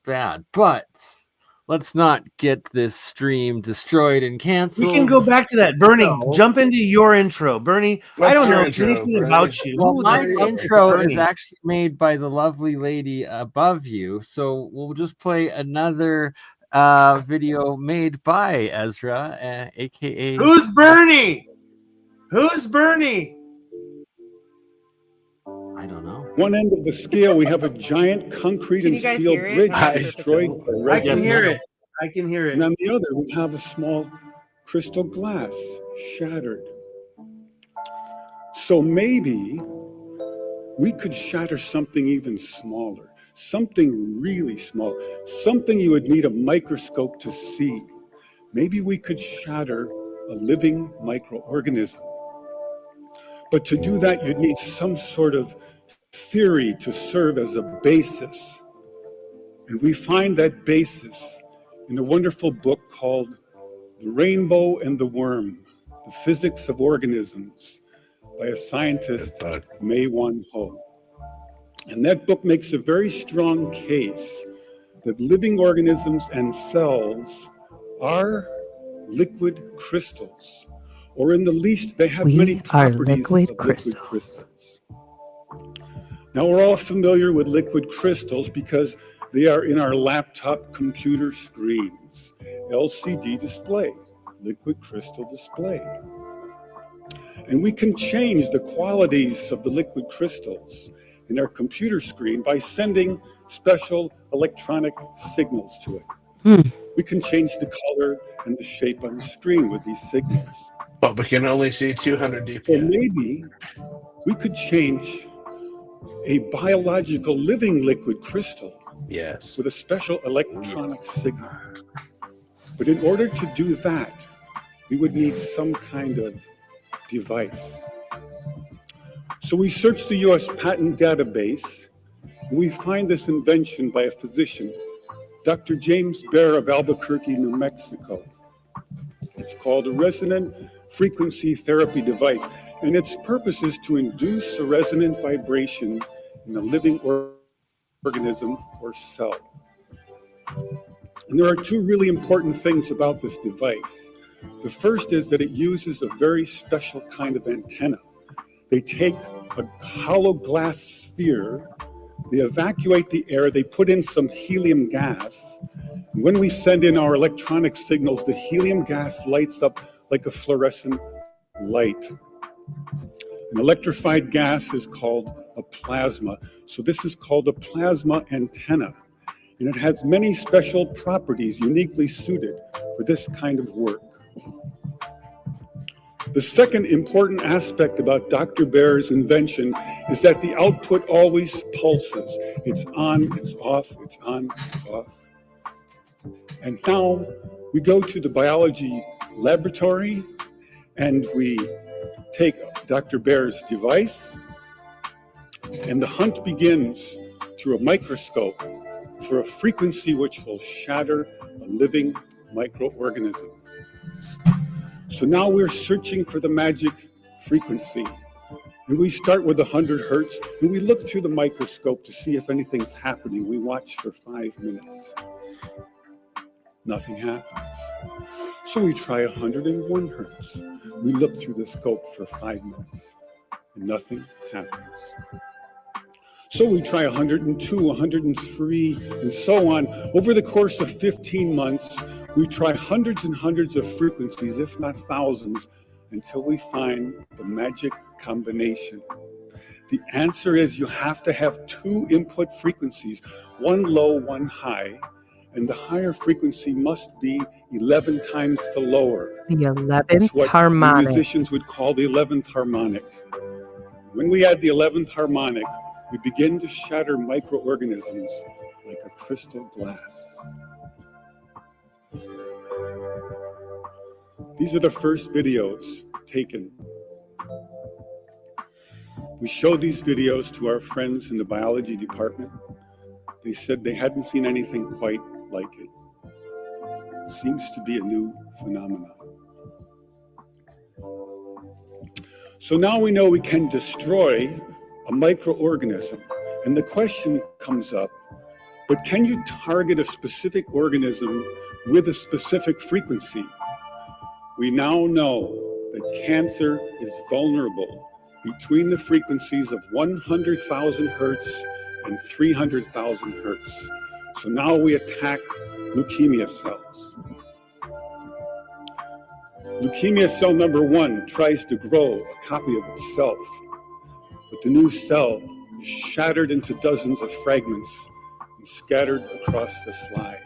bad. But let's not get this stream destroyed and canceled. We can go back to that. Bernie, jump into your intro. Bernie, I don't know anything about you. Well, my intro is actually made by the lovely lady above you. So we'll just play another video made by Ezra, aka Who's Bernie? Who's Bernie? I don't know. One end of the scale, we have a giant concrete Can and you guys steel hear it? bridge I'm not sure if it's destroyed cool. by I can resonance. hear it. I can hear And it. on the other, we have a small crystal glass shattered. So maybe we could shatter something even smaller, something really small, something you would need a microscope to see. Maybe we could shatter a living microorganism. But to do that, you'd need some sort of theory to serve as a basis. And we find that basis in a wonderful book called The Rainbow and the Worm, The Physics of Organisms, by a scientist, Mei Wan Ho. And that book makes a very strong case that living organisms and cells are liquid crystals, or in the least, they have many properties liquid crystals. Now, we're all familiar with liquid crystals because they are in our laptop computer screens. LCD display, liquid crystal display. And we can change the qualities of the liquid crystals in our computer screen by sending special electronic signals to it. We can change the color and the shape on the screen with these signals. But we can only see 200 dpi. So maybe we could change a biological living liquid crystal with a special electronic signal. But in order to do that, we would need some kind of device. So we search the US patent database, and we find this invention by a physician, Dr. James Baer of Albuquerque, New Mexico. It's called a resonant frequency therapy device, and its purpose is to induce a resonant vibration in a living organism or cell. And there are two really important things about this device. The first is that it uses a very special kind of antenna. They take a hollow glass sphere, they evacuate the air, they put in some helium gas. And when we send in our electronic signals, the helium gas lights up like a fluorescent light. An electrified gas is called a plasma. So this is called a plasma antenna. And it has many special properties uniquely suited for this kind of work. The second important aspect about Dr. Baer's invention is that the output always pulses. It's on, it's off, it's on, it's off. And now we go to the biology laboratory and we take Dr. Baer's device, and the hunt begins through a microscope for a frequency which will shatter a living microorganism. So now we're searching for the magic frequency. And we start with 100 hertz, and we look through the microscope to see if anything's happening. We watch for 5 minutes. Nothing happens. So we try 101 hertz. We look through the scope for 5 minutes, and nothing happens. So we try 102, 103, and so on. Over the course of 15 months, we try hundreds and hundreds of frequencies, if not thousands, until we find the magic combination. The answer is you have to have two input frequencies, one low, one high, and the higher frequency must be 11 times the lower. The 11th what harmonic. Musicians would call the 11th harmonic. When we add the 11th harmonic, we begin to shatter microorganisms like a crystal glass. These are the first videos taken. We showed these videos to our friends in the biology department. They said they hadn't seen anything quite like it. It seems to be a new phenomenon. So now we know we can destroy a microorganism. And the question comes up, but can you target a specific organism with a specific frequency? We now know that cancer is vulnerable between the frequencies of 100,000 hertz and 300,000 hertz. So now we attack leukemia cells. Leukemia cell number 1 tries to grow a copy of itself, but the new cell is shattered into dozens of fragments and scattered across the slide.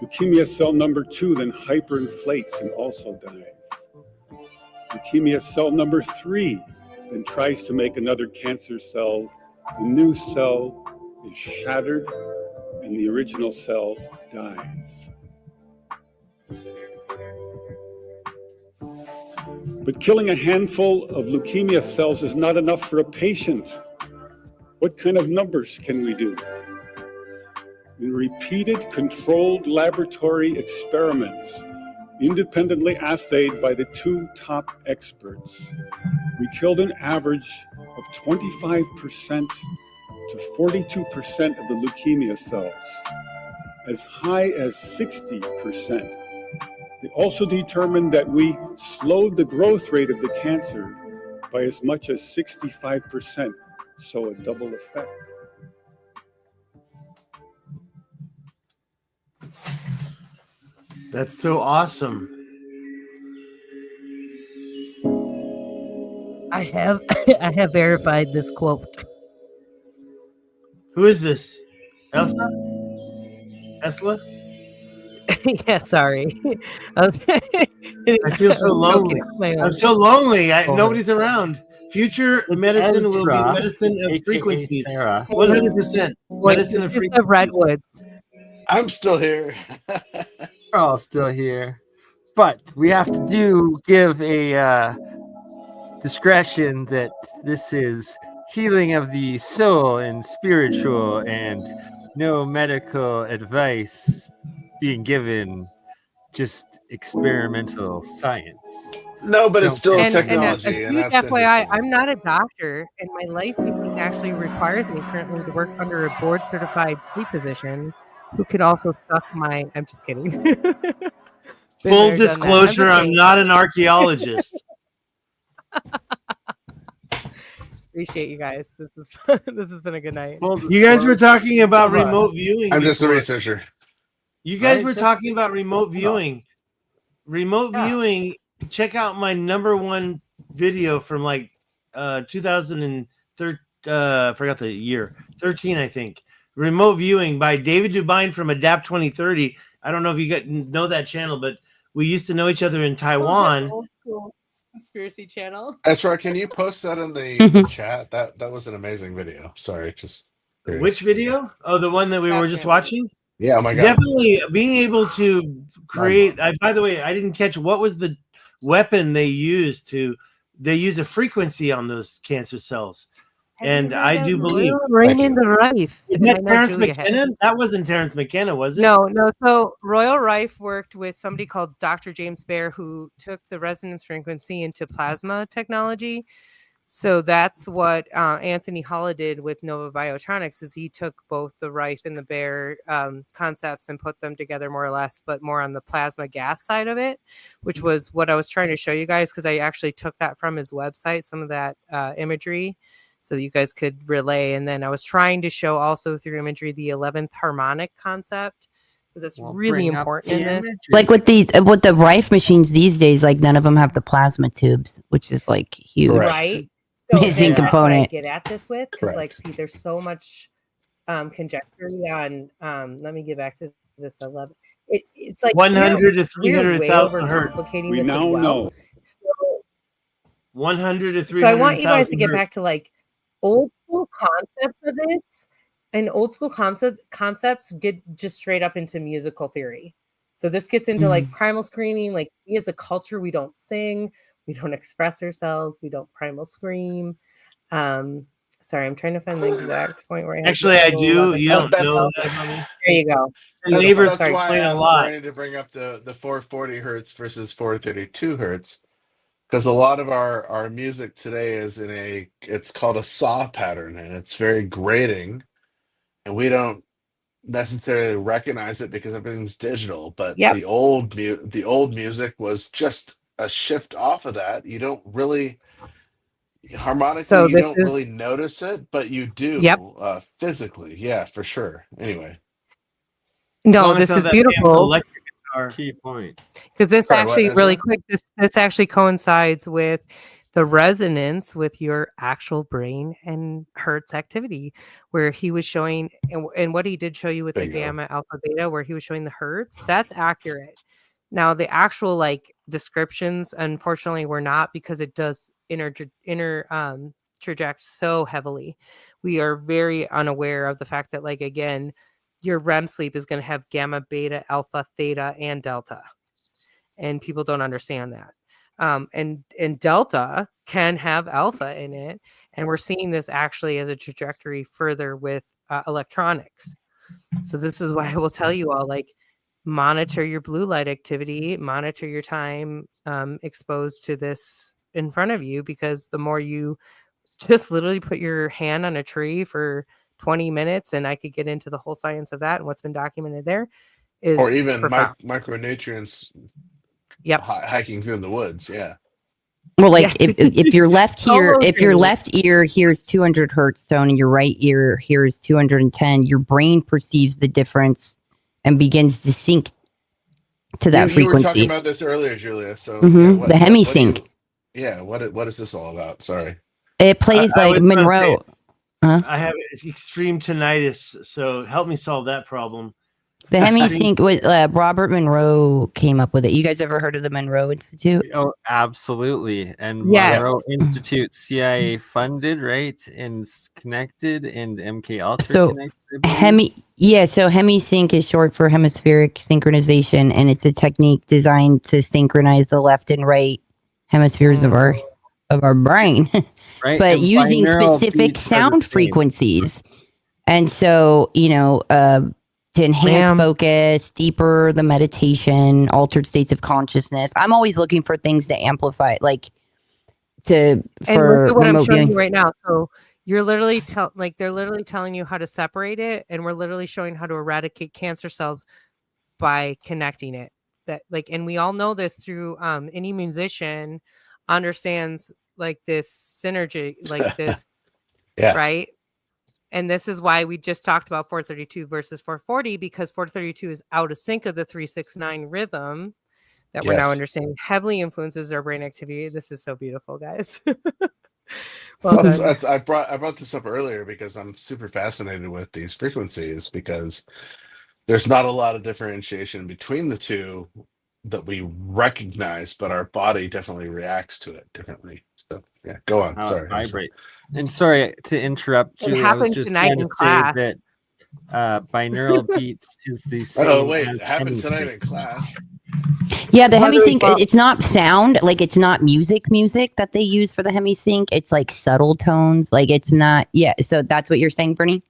Leukemia cell number 2 then hyperinflates and also dies. Leukemia cell number 3 then tries to make another cancer cell. The new cell is shattered and the original cell dies. But killing a handful of leukemia cells is not enough for a patient. What kind of numbers can we do? In repeated controlled laboratory experiments, independently assayed by the 2 top experts, we killed an average of 25% to 42% of the leukemia cells, as high as 60%. They also determined that we slowed the growth rate of the cancer by as much as 65%, so a double effect. That's so awesome. I have I have verified this quote. Who is this? Elsa? Esla? Yeah, sorry. I feel so lonely. I'm so lonely. Nobody's around. Future medicine will be medicine of frequencies. 100%. Medicine of frequencies. The redwoods. I'm still here. We're all still here, but we have to give a discretion that this is healing of the soul and spiritual, and no medical advice being given, just experimental science. No, but it's still And technology. a And huge that's FYI, interesting. I'm not a doctor, and my licensing actually requires me currently to work under a board-certified sleep physician who can also suck my. I'm just kidding. Full disclosure, I'm not an archaeologist. Appreciate you guys. This has been a good night. You guys were talking about remote viewing. I'm just a before. researcher. You guys were talking about remote viewing. Remote viewing. Check out my #1 video from like 2013. Forgot the year. 13, I think. Remote viewing by David Dubine from Adapt 2030. I don't know if you know that channel, but we used to know each other in Taiwan. Old school conspiracy channel. Esra, can you post that in the chat? That was an amazing video. Sorry, just curious. Which video? Oh, the one that we were just watching? Yeah, oh my God. Definitely being able to create. By the way, I didn't catch what was the weapon they used to. They use a frequency on those cancer cells, and I do believe. Raymond the Rife. Is that Terrence McKenna? That wasn't Terrence McKenna, was it? No. So Royal Rife worked with somebody called Dr. James Baer, who took the resonance frequency into plasma technology. So that's what Anthony Holla did with Nova Biotronics, is he took both the Rife and the Baer concepts and put them together more or less, but more on the plasma gas side of it, which was what I was trying to show you guys, because I actually took that from his website, some of that imagery, so that you guys could relay. And then I was trying to show also through imagery the 11th harmonic concept, because it's really important in this. Like with the Rife machines these days, like none of them have the plasma tubes, which is like huge. Right. So missing component. Get at this with, because like, see, there's so much conjecture on. Let me get back to this 11. It's like 100 to 300,000 hertz. We now know. So 100 to 300,000. So I want you guys to get back to like old school concepts of this, and old school concepts get just straight up into musical theory. So this gets into like primal screaming. Like, we as a culture, we don't sing. We don't express ourselves. We don't primal scream. Sorry, I'm trying to find the exact point where I actually I do. You don't know that. There you go. The neighbors that's why complain I a lot. wanted to bring up the 440 hertz versus 432 hertz, because a lot of our music today is it's called a saw pattern, and it's very grating, and we don't necessarily recognize it because everything's digital. But the old music was just a shift off of that. You don't really harmonically, you don't really notice it, but you do physically. Yeah, for sure. Anyway, No, this is beautiful. Key point. Because this actually really quick, this actually coincides with the resonance with your actual brain and Hertz activity, where he was showing, and what he did show you with the gamma, alpha, beta, where he was showing the Hertz, that's accurate. Now, the actual like descriptions, unfortunately, were not, because it does traject so heavily. We are very unaware of the fact that, like, again, your REM sleep is going to have gamma, beta, alpha, theta, and delta. And people don't understand that. And delta can have alpha in it. And we're seeing this actually as a trajectory further with electronics. So this is why I will tell you all, like, monitor your blue light activity, monitor your time exposed to this in front of you, because the more you just literally put your hand on a tree for 20 minutes, and I could get into the whole science of that and what's been documented there, is or even micronutrients. Yep, hiking through the woods. Yeah. Well, like if your left ear hears 200 hertz tone and your right ear hears 210, your brain perceives the difference and begins to sync to that frequency. You were talking about this earlier, Julia. So the hemisync. What is this all about? Sorry. It plays like Monroe. I have extreme tinnitus, so help me solve that problem. The hemisync with Robert Monroe came up with it. You guys ever heard of the Monroe Institute? Oh, absolutely. And Monroe Institute, CIA funded, right? And connected, and MK Ultra connected. So hemisync is short for hemispheric synchronization, and it's a technique designed to synchronize the left and right hemispheres of our brain, right? But and using specific sound frequencies. And so, to enhance focus, deeper the meditation, altered states of consciousness. I'm always looking for things to amplify, like for what I'm showing you right now. So you're literally they're literally telling you how to separate it, and we're literally showing how to eradicate cancer cells by connecting it. And we all know this through any musician understands like this synergy, like this, right? And this is why we just talked about 432 versus 440, because 432 is out of sync of the 369 rhythm that we're now understanding heavily influences our brain activity. This is so beautiful, guys. I brought this up earlier because I'm super fascinated with these frequencies, because there's not a lot of differentiation between the two that we recognize, but our body definitely reacts to it differently. So yeah, go on. Sorry. Vibrate. And sorry to interrupt, Julie. I was just trying to say that binaural beats is the same. Oh wait, it happened tonight in class. Yeah, the hemisync, it's not sound, like it's not music that they use for the hemisync. It's like subtle tones. Like it's not, so that's what you're saying, Bernie?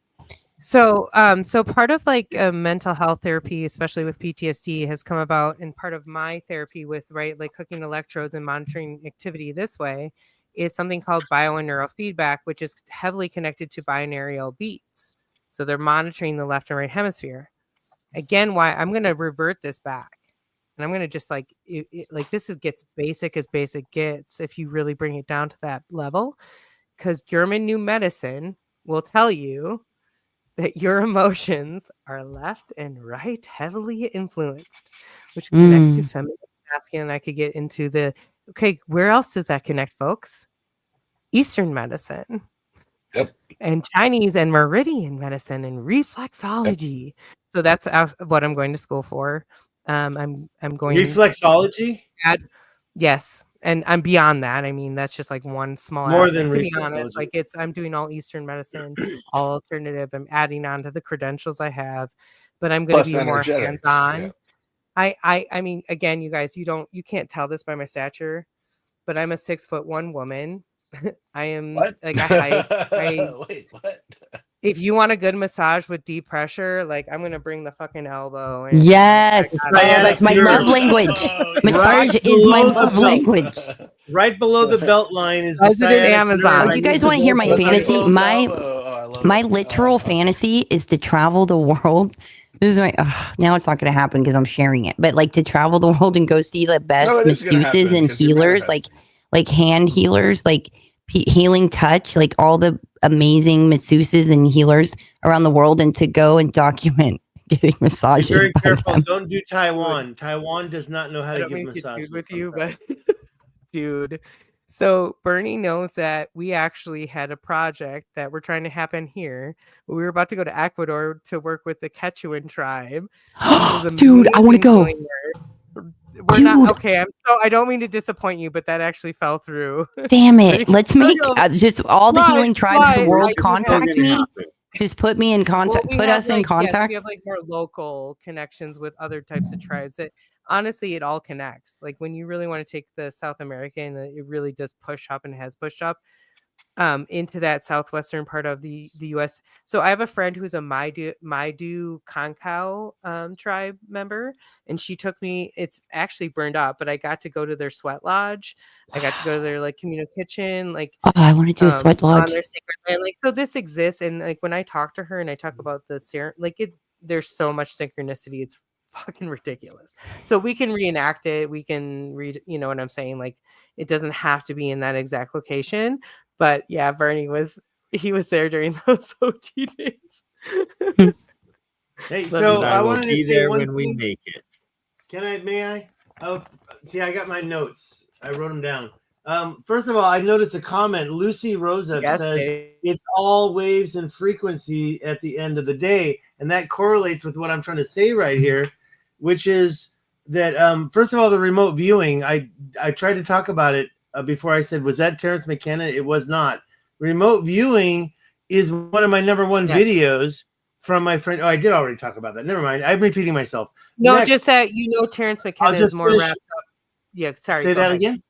So part of like mental health therapy, especially with PTSD, has come about, and part of my therapy with, like hooking electrodes and monitoring activity this way, is something called bio and neurofeedback, which is heavily connected to binaural beats. So they're monitoring the left and right hemisphere. Again, why I'm going to revert this back, and I'm going to just gets basic as basic gets if you really bring it down to that level, because German New Medicine will tell you that your emotions are left and right heavily influenced, which connects to feminine and masculine. I could get into where else does that connect, folks? Eastern medicine. Yep. And Chinese and meridian medicine and reflexology. Yep. So that's what I'm going to school for. I'm going reflexology. Yes. And I'm beyond that. I mean, that's just like one small more aspect, than to be honest. Like I'm doing all Eastern medicine, all alternative. I'm adding on to the credentials I have, but I'm going to be more hands-on. Yeah. I mean, again, you guys, you can't tell this by my stature, but I'm a 6'1" woman. I am like I hike. Wait, what? If you want a good massage with deep pressure, like I'm gonna bring the fucking elbow. And yes, that's my love language. Massage is my love language. Right below the belt line is the Amazon. Do you guys want to hear my fantasy? My literal fantasy is to travel the world. This is now it's not going to happen because I'm sharing it. But like to travel the world and go see the best masseuses and healers, like hand healers, like healing touch, like all the amazing masseuses and healers around the world, and to go and document getting massages. Be very by careful. them. Don't do Taiwan. Taiwan does not know how I to don't give mean to get massages. dude with you, but dude. So Bernie knows that we actually had a project that we're trying to happen here. We were about to go to Ecuador to work with the Quechuan tribe. This is Dude, I want to go. We're not okay. I don't mean to disappoint you, but that actually fell through. Damn it! Let's make just all the healing tribes of the world contact me. Just put me in contact. Put us in contact. Yes, we have like more local connections with other types of tribes. Honestly, it all connects. Like when you really want to take the South American, it really does push up and has pushed up into that southwestern part of the U.S. So I have a friend who's a Maidu Kankau tribe member, and she took me. It's actually burned up, but I got to go to their sweat lodge. I got to go to their like communal kitchen. Like, oh, I want to do a sweat lodge on their sacred land. Like, so this exists, and like when I talk to her and I talk about there's so much synchronicity. It's fucking ridiculous. So we can reenact it. We can read. You know what I'm saying? Like, it doesn't have to be in that exact location. But yeah, Bernie was there during those OG days. Hey, so I wanted to say one thing. We make it. May I? Oh, see, I got my notes. I wrote them down. First of all, I noticed a comment. Lucy Rosa says it's all waves and frequency at the end of the day, and that correlates with what I'm trying to say right here, which is that first of all, the remote viewing. I tried to talk about it before. I said, was that Terrence McKenna? It was not. Remote viewing is one of my number one videos from my friend. Oh, I did already talk about that. Never mind. I'm repeating myself. No, Next, just that Terrence McKenna is more wrapped up. Yeah, sorry. Say that again.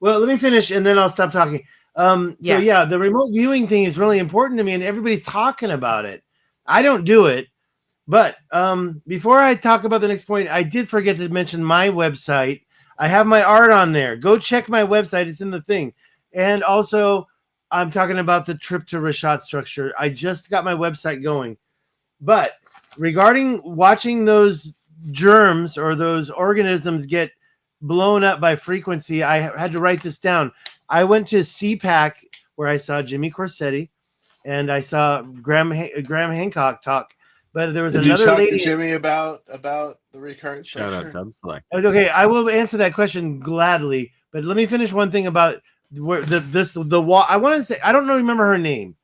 Well, let me finish and then I'll stop talking. So yeah, the remote viewing thing is really important to me, and everybody's talking about it. I don't do it, but before I talk about the next point, I did forget to mention my website. I have my art on there. Go check my website. It's in the thing. And also, I'm talking about the trip to Rashat structure. I just got my website going. But regarding watching those germs or those organisms get blown up by frequency, I had to write this down. I went to CPAC where I saw Jimmy Corsetti and I saw Graham Hancock talk. But there was another lady. To Jimmy about the recurrent structure. Shout out Dubselect. Okay, I will answer that question gladly. But let me finish one thing about where I want to say, I don't remember her name,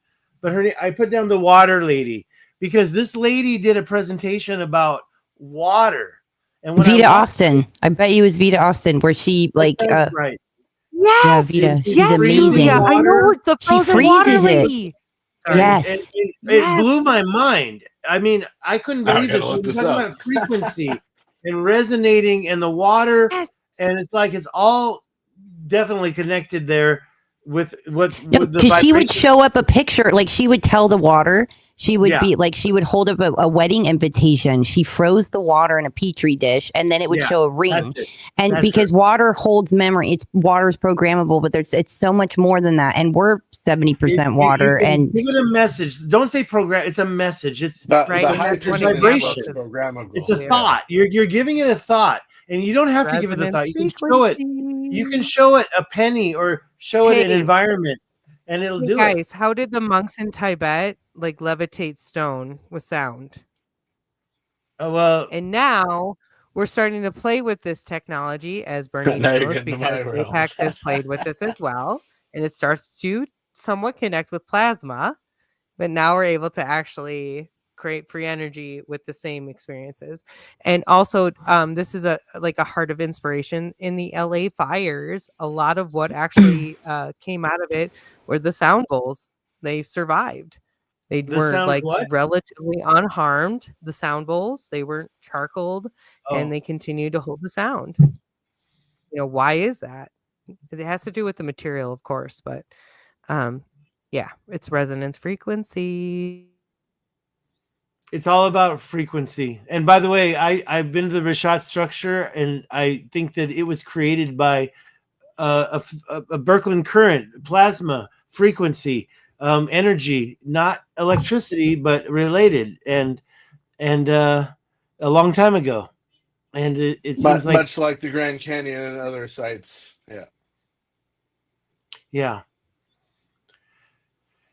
but her name, I put down the water lady because this lady did a presentation about water. And when Vita Austin, I bet you it was Vita Austin, where she right. Yes, yeah, Vita. She's amazing. Julia, I know her, the frozen water lady. Sorry. Yes, it blew my mind. I mean, I couldn't believe this. We're talking about frequency and resonating and the water, and it's like it's all definitely connected there with because she would show up a picture, like she would tell the water. She would be like, she would hold up a wedding invitation. She froze the water in a petri dish, and then it would show a ring. And because water holds memory, water is programmable, but it's so much more than that. And we're 70% water. And give it a message. Don't say program. It's a message. It's it's vibration. It's a thought. You're giving it a thought, and you don't have to give it a thought. You can show it. You can show it a penny or show it an environment, and it'll do it. Guys, how did the monks in Tibet like levitate stone with sound? Oh well. And now we're starting to play with this technology, as Bernie knows, because Apex has played with this as well, and it starts to somewhat connect with plasma. But now we're able to actually create free energy with the same experiences. And also this is a heart of inspiration in the LA fires. A lot of what actually came out of it were the sound bowls. They survived. They were relatively unharmed. The sound bowls, they weren't charcoaled, and they continued to hold the sound. You know, why is that? Because it has to do with the material, of course, but it's resonance frequency. It's all about frequency. And by the way, I've been to the Rashat structure, and I think that it was created by a Birkeland current, plasma, frequency, energy, not electricity, but related, and a long time ago. And it seems much like the Grand Canyon and other sites. Yeah,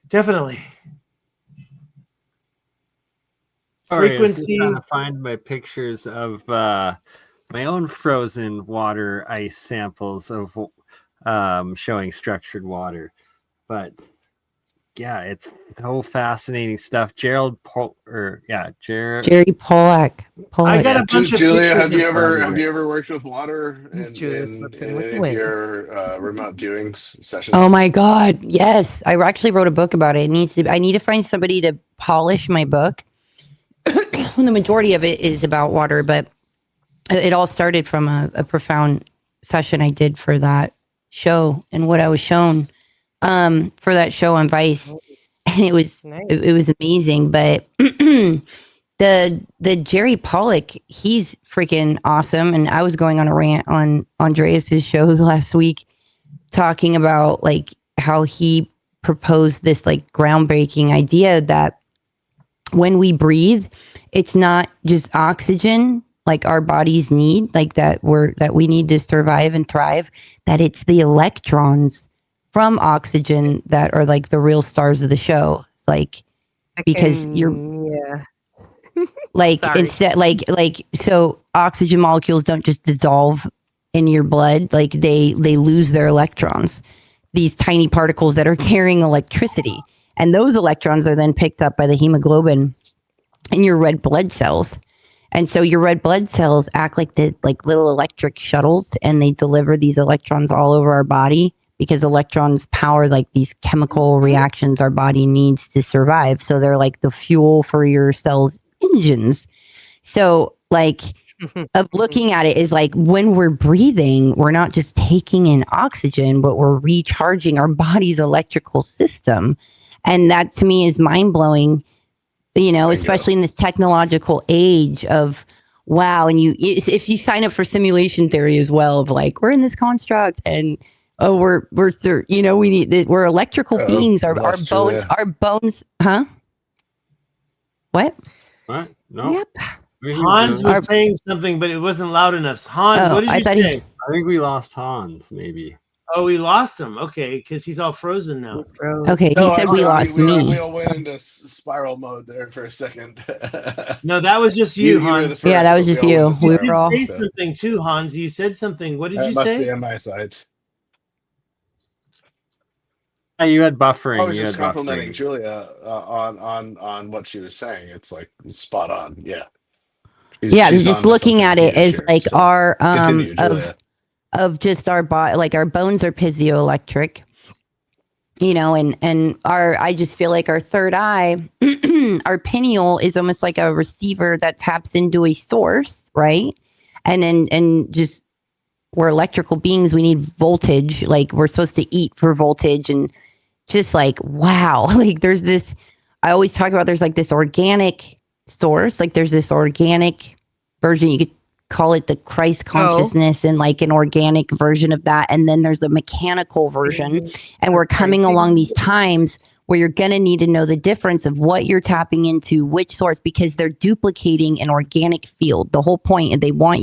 definitely. frequency. I was trying to find my pictures of my own frozen water ice samples of showing structured water, but yeah, it's so fascinating stuff. Jerry Pollack. I got a bunch of Julia, pictures. have you ever worked with water in any of your remote viewing sessions? Oh my God, yes! I actually wrote a book about it. I need to find somebody to polish my book. The majority of it is about water, but it all started from a profound session I did for that show and what I was shown for that show on Vice, and it was amazing. But the Jerry Pollack, he's freaking awesome. And I was going on a rant on Andreas's show last week, talking about like how he proposed this like groundbreaking idea that when we breathe, it's not just oxygen like our bodies need, like that we need to survive and thrive, that it's the electrons from oxygen that are like the real stars of the show. It's like, because like instead, like so oxygen molecules don't just dissolve in your blood, like they lose their electrons, these tiny particles that are carrying electricity, and those electrons are then picked up by the hemoglobin in your red blood cells. And so your red blood cells act like little electric shuttles, and they deliver these electrons all over our body, because electrons power like these chemical reactions our body needs to survive. So they're like the fuel for your cells' engines. So like of looking at it is like when we're breathing, we're not just taking in oxygen, but we're recharging our body's electrical system. And that to me is mind blowing, you know, especially in this technological age of wow. And if you sign up for simulation theory as well, of like, we're in this construct and we're you know, we're electrical beings. Our bones, huh? What? No. Yep. Hans was saying something, but it wasn't loud enough. Hans, what did you say? I think we lost Hans, maybe. Oh, we lost him. Okay, because he's all frozen now. Okay, he said we lost me. We all went into spiral mode there for a second. No, that was just you, Hans. Yeah, that was just you. We were all say something too, Hans. You said something. What did you say? Must be on my side. You had buffering. I was just complimenting Julia on what she was saying. It's like spot on. Yeah. She's just looking at it as like our of just our body, like our bones are piezoelectric, you know, and I just feel like our third eye, our pineal is almost like a receiver that taps into a source, right? And just we're electrical beings. We need voltage. Like we're supposed to eat for voltage, and just like, wow, like there's this, I always talk about, there's like this organic source, like there's this organic version, you could call it the Christ consciousness, and like an organic version of that. And then there's the mechanical version. And we're coming along these times where you're going to need to know the difference of what you're tapping into, which source, because they're duplicating an organic field. The whole point, and they want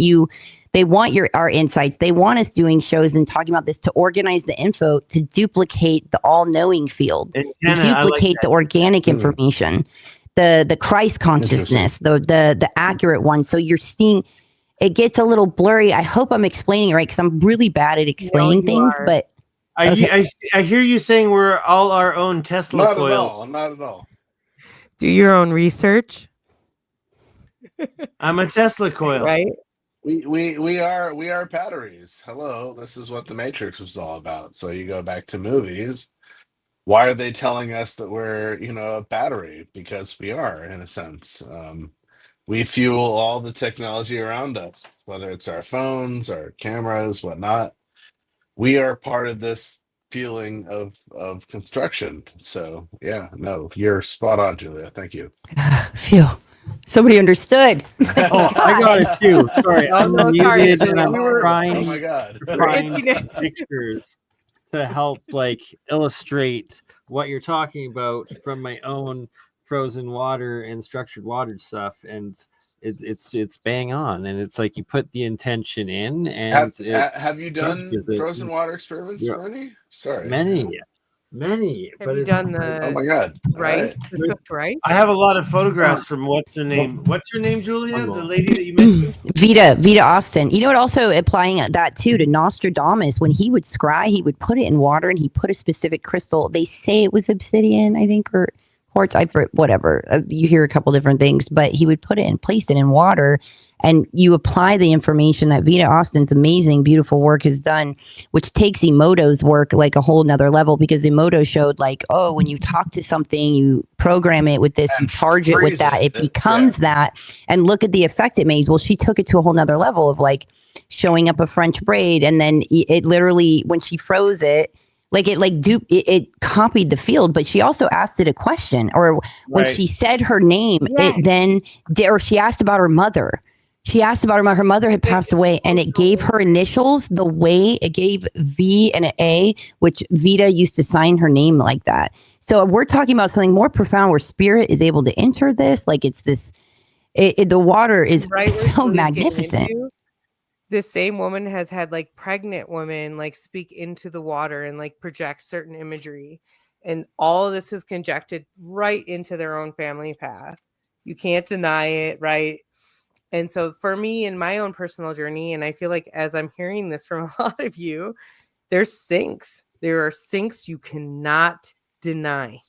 our insights. They want us doing shows and talking about this to organize the info, to duplicate the all-knowing field, to duplicate the organic information, the Christ consciousness, the accurate one. So you're seeing, it gets a little blurry. I hope I'm explaining it right, because I'm really bad at explaining things. But I hear you saying we're all our own Tesla coils. Not at all. Do your own research. I'm a Tesla coil, right? We are batteries. Hello, this is what the Matrix was all about. So you go back to movies. Why are they telling us that we're, a battery? Because we are, in a sense. We fuel all the technology around us, whether it's our phones, our cameras, whatnot. We are part of this feeling of construction. So yeah, no, you're spot on, Julia. Thank you. Phew. Somebody understood. Oh, I got it too. Sorry, I'm muted and I'm trying. Oh my God! Trying pictures to help illustrate what you're talking about from my own frozen water and structured water stuff, and it's bang on. And it's like you put the intention in, and have you done frozen water experiments, Bernie? Sorry, many. Many. Have you done the Oh my God! rice, Right. the cooked rice? I have a lot of photographs from what's her name, Julia? The lady that you mentioned? Vita Austin. You know what? Also applying that too to Nostradamus, when he would scry, he would put it in water and he put a specific crystal. They say it was obsidian, I think, or quartz. Whatever. You hear a couple different things, but he would put it and place it in water. And you apply the information that Vita Austin's amazing, beautiful work has done, which takes Emoto's work like a whole nother level, because Emoto showed like, oh, when you talk to something, you program it with this, you charge it with that, it becomes that, and look at the effect it makes. Well, she took it to a whole nother level of like showing up a French braid, and then it literally, when she froze it, like it copied the field, but she also asked it a question, or when she said her name, it then or she asked about her mother. She asked about her mother had passed away, and it gave her initials the way it gave V and an A, which Vita used to sign her name like that. So we're talking about something more profound where spirit is able to enter this. Like it's this, the water is so magnificent. This same woman has had like pregnant women like speak into the water and like project certain imagery. And all of this is conjectured right into their own family path. You can't deny it, right? And so for me in my own personal journey, and I feel like as I'm hearing this from a lot of you, there's syncs. There are syncs you cannot deny.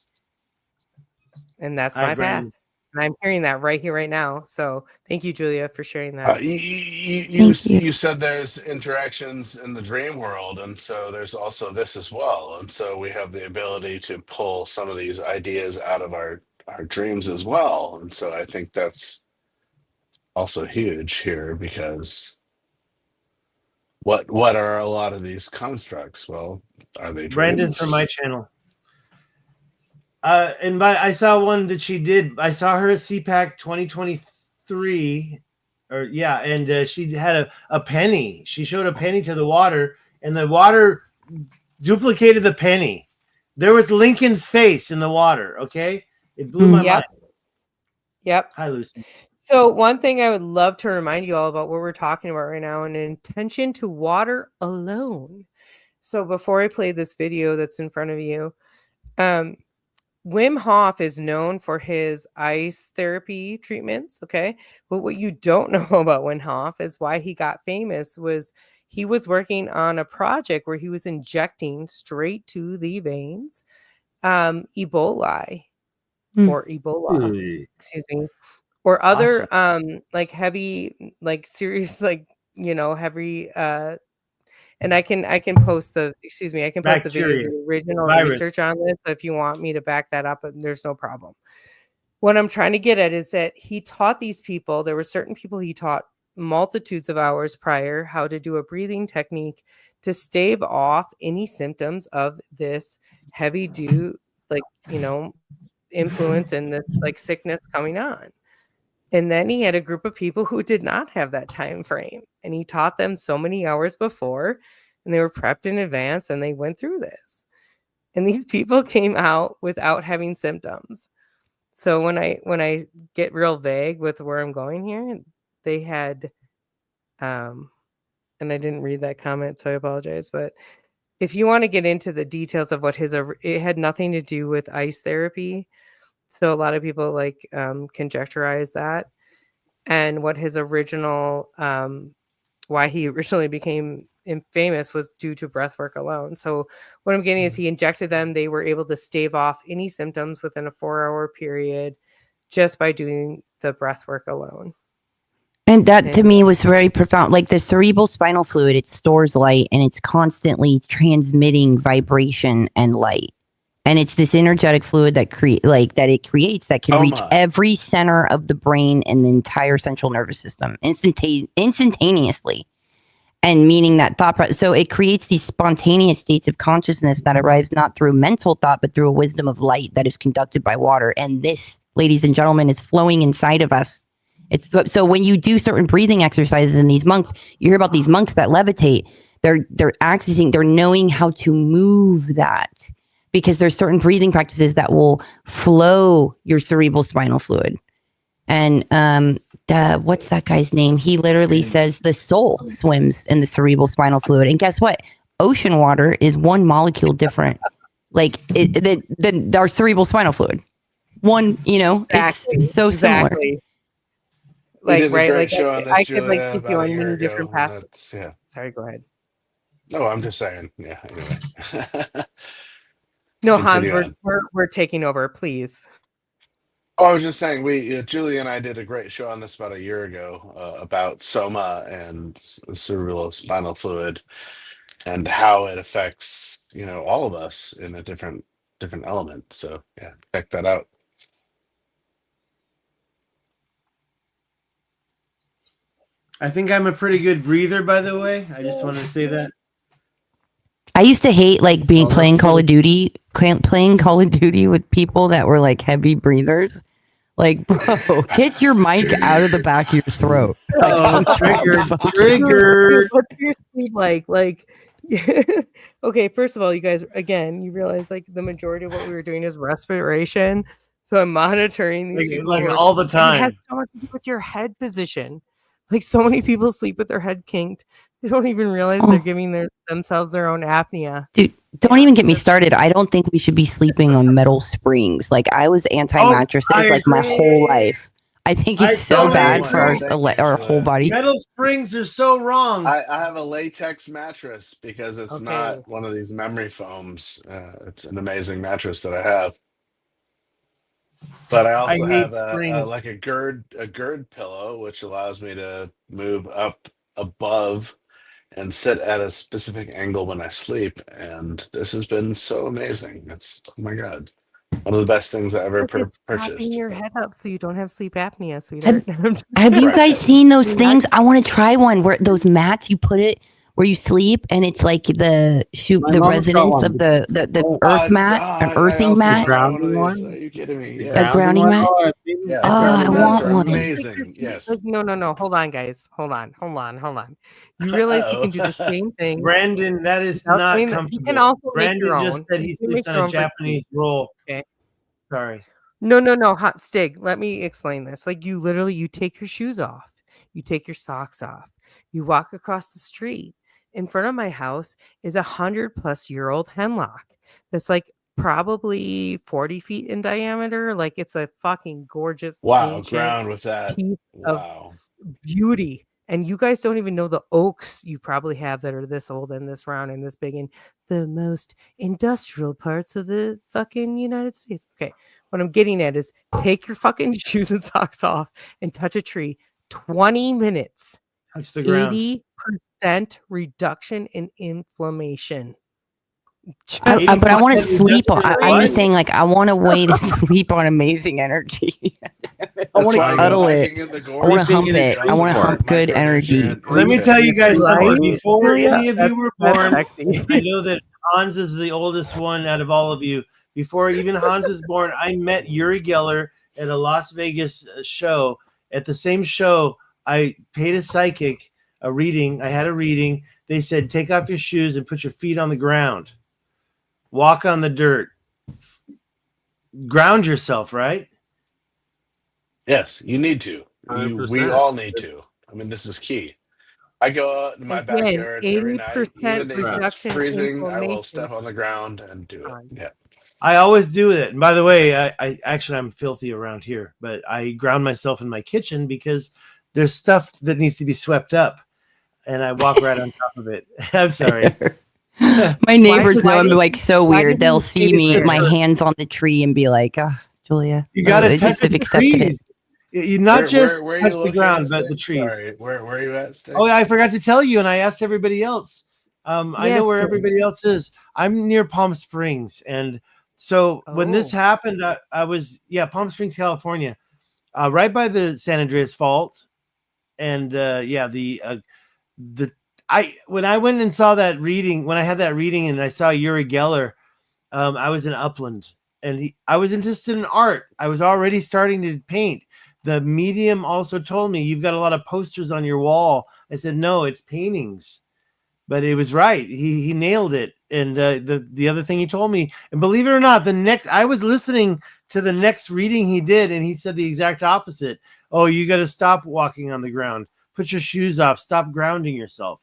And that's my path. And I'm hearing that right here, right now. So thank you, Julia, for sharing that. You said there's interactions in the dream world, and so there's also this as well. And so we have the ability to pull some of these ideas out of our dreams as well. And so I think that's also huge here, because what are a lot of these constructs? Well, are they dreams? Brandon's from my channel. I saw one that she did. I saw her at CPAC 2023, and she had a penny. She showed a penny to the water, and the water duplicated the penny. There was Lincoln's face in the water. Okay, it blew my mind. Yep. Hi, Lucy. So one thing I would love to remind you all about what we're talking about right now, an intention to water alone. So before I play this video that's in front of you, Wim Hof is known for his ice therapy treatments, okay? But what you don't know about Wim Hof is why he got famous was he was working on a project where he was injecting straight to the veins Ebola, excuse me, or other like heavy, like serious, like, you know, heavy and I can post the post the video, the original research on this. So if you want me to back that up, there's no problem. What I'm trying to get at is that he taught these people, there were certain people he taught multitudes of hours prior how to do a breathing technique to stave off any symptoms of this heavy influence and this like sickness coming on. And then he had a group of people who did not have that time frame. And he taught them so many hours before, and they were prepped in advance, and they went through this. And these people came out without having symptoms. So when I get real vague with where I'm going here, they had, and I didn't read that comment, so I apologize. But if you want to get into the details of what it had nothing to do with ice therapy. So a lot of people like conjecturize that, and what his original, why he originally became famous was due to breath work alone. So what I'm getting is he injected them. They were able to stave off any symptoms within a 4-hour period just by doing the breath work alone. And that to me was very profound. Like the cerebral spinal fluid, it stores light and it's constantly transmitting vibration and light. And it's this energetic fluid that it creates that can reach every center of the brain and the entire central nervous system instantaneously. And meaning that so it creates these spontaneous states of consciousness that arrives not through mental thought, but through a wisdom of light that is conducted by water. And this, ladies and gentlemen, is flowing inside of us. So when you do certain breathing exercises in these monks, you hear about these monks that levitate. They're accessing, they're knowing how to move that. Because there's certain breathing practices that will flow your cerebral spinal fluid. And what's that guy's name? He literally says the soul swims in the cerebral spinal fluid. And guess what? Ocean water is one molecule different. like our cerebral spinal fluid. One, it's so similar. Like, right, like I could like take you on many different paths. Yeah. Sorry, go ahead. No, I'm just saying. Yeah. Anyway. No, Hans, we're taking over, please. Oh, I was just saying, Julie and I did a great show on this about a year ago about soma and cerebral spinal fluid and how it affects, all of us in a different element. So yeah, check that out. I think I'm a pretty good breather, by the way. I just wanted to say that. I used to hate like playing Call of Duty with people that were like heavy breathers. Like, bro, get your mic out of the back of your throat. Oh, triggered. What's your sleep like? Like, okay, first of all, you guys, again, you realize like the majority of what we were doing is respiration. So I'm monitoring these like all the time. It has so much to do with your head position. Like so many people sleep with their head kinked. They don't even realize they're giving themselves their own apnea. Dude, don't even get me started. I don't think we should be sleeping on metal springs. Like I was anti-mattresses like my whole life. I think it's so bad for our whole body. Metal springs are so wrong. I have a latex mattress because it's not one of these memory foams. It's an amazing mattress that I have. But I also have a gird pillow, which allows me to move up above and sit at a specific angle when I sleep. And this has been so amazing. It's, oh my God, one of the best things I ever purchased. Propping your head up so you don't have sleep apnea, sweetheart. Have you guys seen those things? I want to try one where those mats you put it where you sleep and it's like the resonance of the earth mat, an earthing mat. Grounding one? Are you kidding me? Yeah. A grounding mat? Yeah, I want one. Amazing. Yes. Like, no. Hold on, guys. Hold on. You realize you can do the same thing. Brandon, that is not comfortable. You can also Brandon make your just said he sleeps on a Japanese roll. Okay. Sorry. No. Hot Stig. Let me explain this. Like you take your shoes off. You take your socks off. You walk across the street. In front of my house is 100-plus-year-old hemlock that's like probably 40 feet in diameter. Like it's a fucking gorgeous ground with that piece of beauty. And you guys don't even know the oaks you probably have that are this old and this round and this big in the most industrial parts of the fucking United States. Okay, what I'm getting at is take your fucking shoes and socks off and touch a tree. 20 minutes. Touch the ground. 80% reduction in inflammation. But I want to sleep on. I'm just saying, like, I want a way to sleep on amazing energy. I want to cuddle it. I want to hump it. I want to hump good energy. Let me tell you guys something. Before any of you were born, I know that Hans is the oldest one out of all of you. Before even Hans was born, I met Uri Geller at a Las Vegas show. At the same show, I paid a psychic a reading. I had a reading. They said, take off your shoes and put your feet on the ground. Walk on the dirt. Ground yourself, right? Yes, you need to. We all need to. I mean, this is key. I go out in my backyard every night. Even if it's freezing, I will step on the ground and do it. Yeah. I always do it. And by the way, I'm filthy around here, but I ground myself in my kitchen because there's stuff that needs to be swept up. And I walk right on top of it. I'm sorry. My neighbors know I'm like so weird. They'll see me, my hands on the tree, and be like, "Oh, Julia, you got to touch the trees. You not just where touch the ground, but the trees." Sorry, where are you at, Stig? Oh, I forgot to tell you, and I asked everybody else. I know where everybody else is. I'm near Palm Springs, and so when this happened, I was Palm Springs, California, right by the San Andreas Fault, and when I went and saw that reading, when I had that reading and I saw Uri Geller, I was in Upland and I was interested in art. I was already starting to paint. The medium also told me, you've got a lot of posters on your wall. I said, no, it's paintings. But it was right. He nailed it. And the other thing he told me, and believe it or not, I was listening to the next reading he did, and he said the exact opposite. Oh, you got to stop walking on the ground. Put your shoes off. Stop grounding yourself.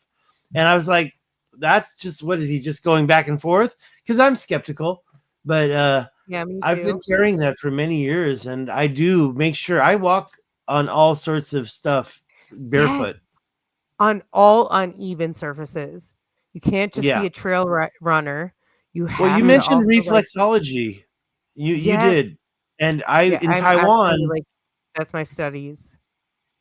And I was like, that's just, what is he just going back and forth? Because I'm skeptical. But Yeah, me I've too. been carrying that for many years, and I do make sure I walk on all sorts of stuff barefoot. On all uneven surfaces. You can't just Yeah. be a trail runner. You have Well, you to mentioned also, like, reflexology. You yes, did. And I yeah, in I'm actually, Taiwan, like, that's my studies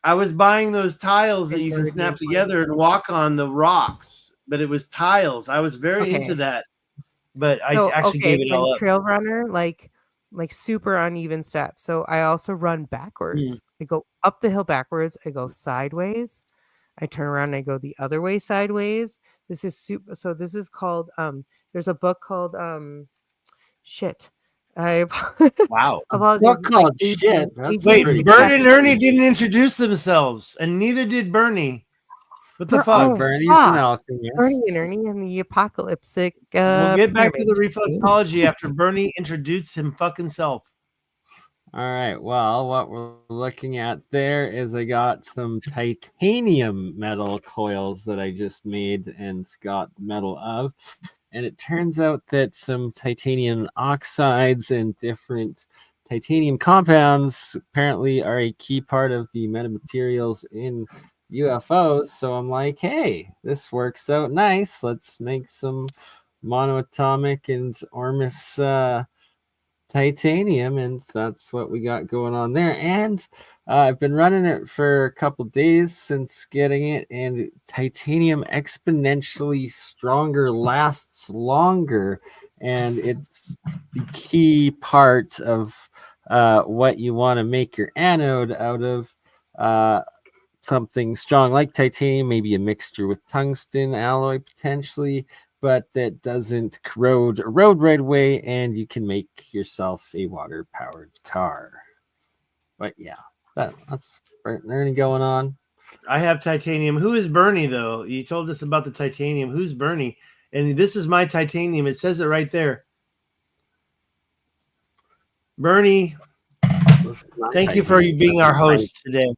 I was buying those tiles that in you can snap meridian together points. and walk on the rocks, but it was tiles. I was very into Okay. that, but I So, actually gave it again, all up. trail runner, like super uneven steps. So I also run backwards. I go up the hill backwards. I go sideways. I turn around and I go the other way sideways. This is super. So this is called, there's a book called, shit. I Wow. apologize. Book It's like called Shit. That's Wait, pretty Bert good. and Ernie didn't introduce themselves, and neither did Bernie. What the fuck? Oh, Bernie's an alchemist. Bernie and Ernie and the apocalyptic We'll get back to the pyramid. reflexology after Bernie introduced him fucking self. All right. Well, what we're looking at there is I got some titanium metal coils that I just made and got metal of. And it turns out that some titanium oxides and different titanium compounds apparently are a key part of the metamaterials in UFOs. So I'm like, hey, this works out nice. Let's make some monoatomic and Ormus titanium, and that's what we got going on there. And I've been running it for a couple days since getting it, and titanium exponentially stronger lasts longer, and it's the key part of what you want to make your anode out of. Something strong like titanium, maybe a mixture with tungsten alloy potentially, but that doesn't corrode a road right away, and you can make yourself a water-powered car. But yeah, that's learning going on. I have titanium. Who is Bernie, though? You told us about the titanium. Who's Bernie? And this is my titanium. It says it right there. Bernie, thank you for being our host today.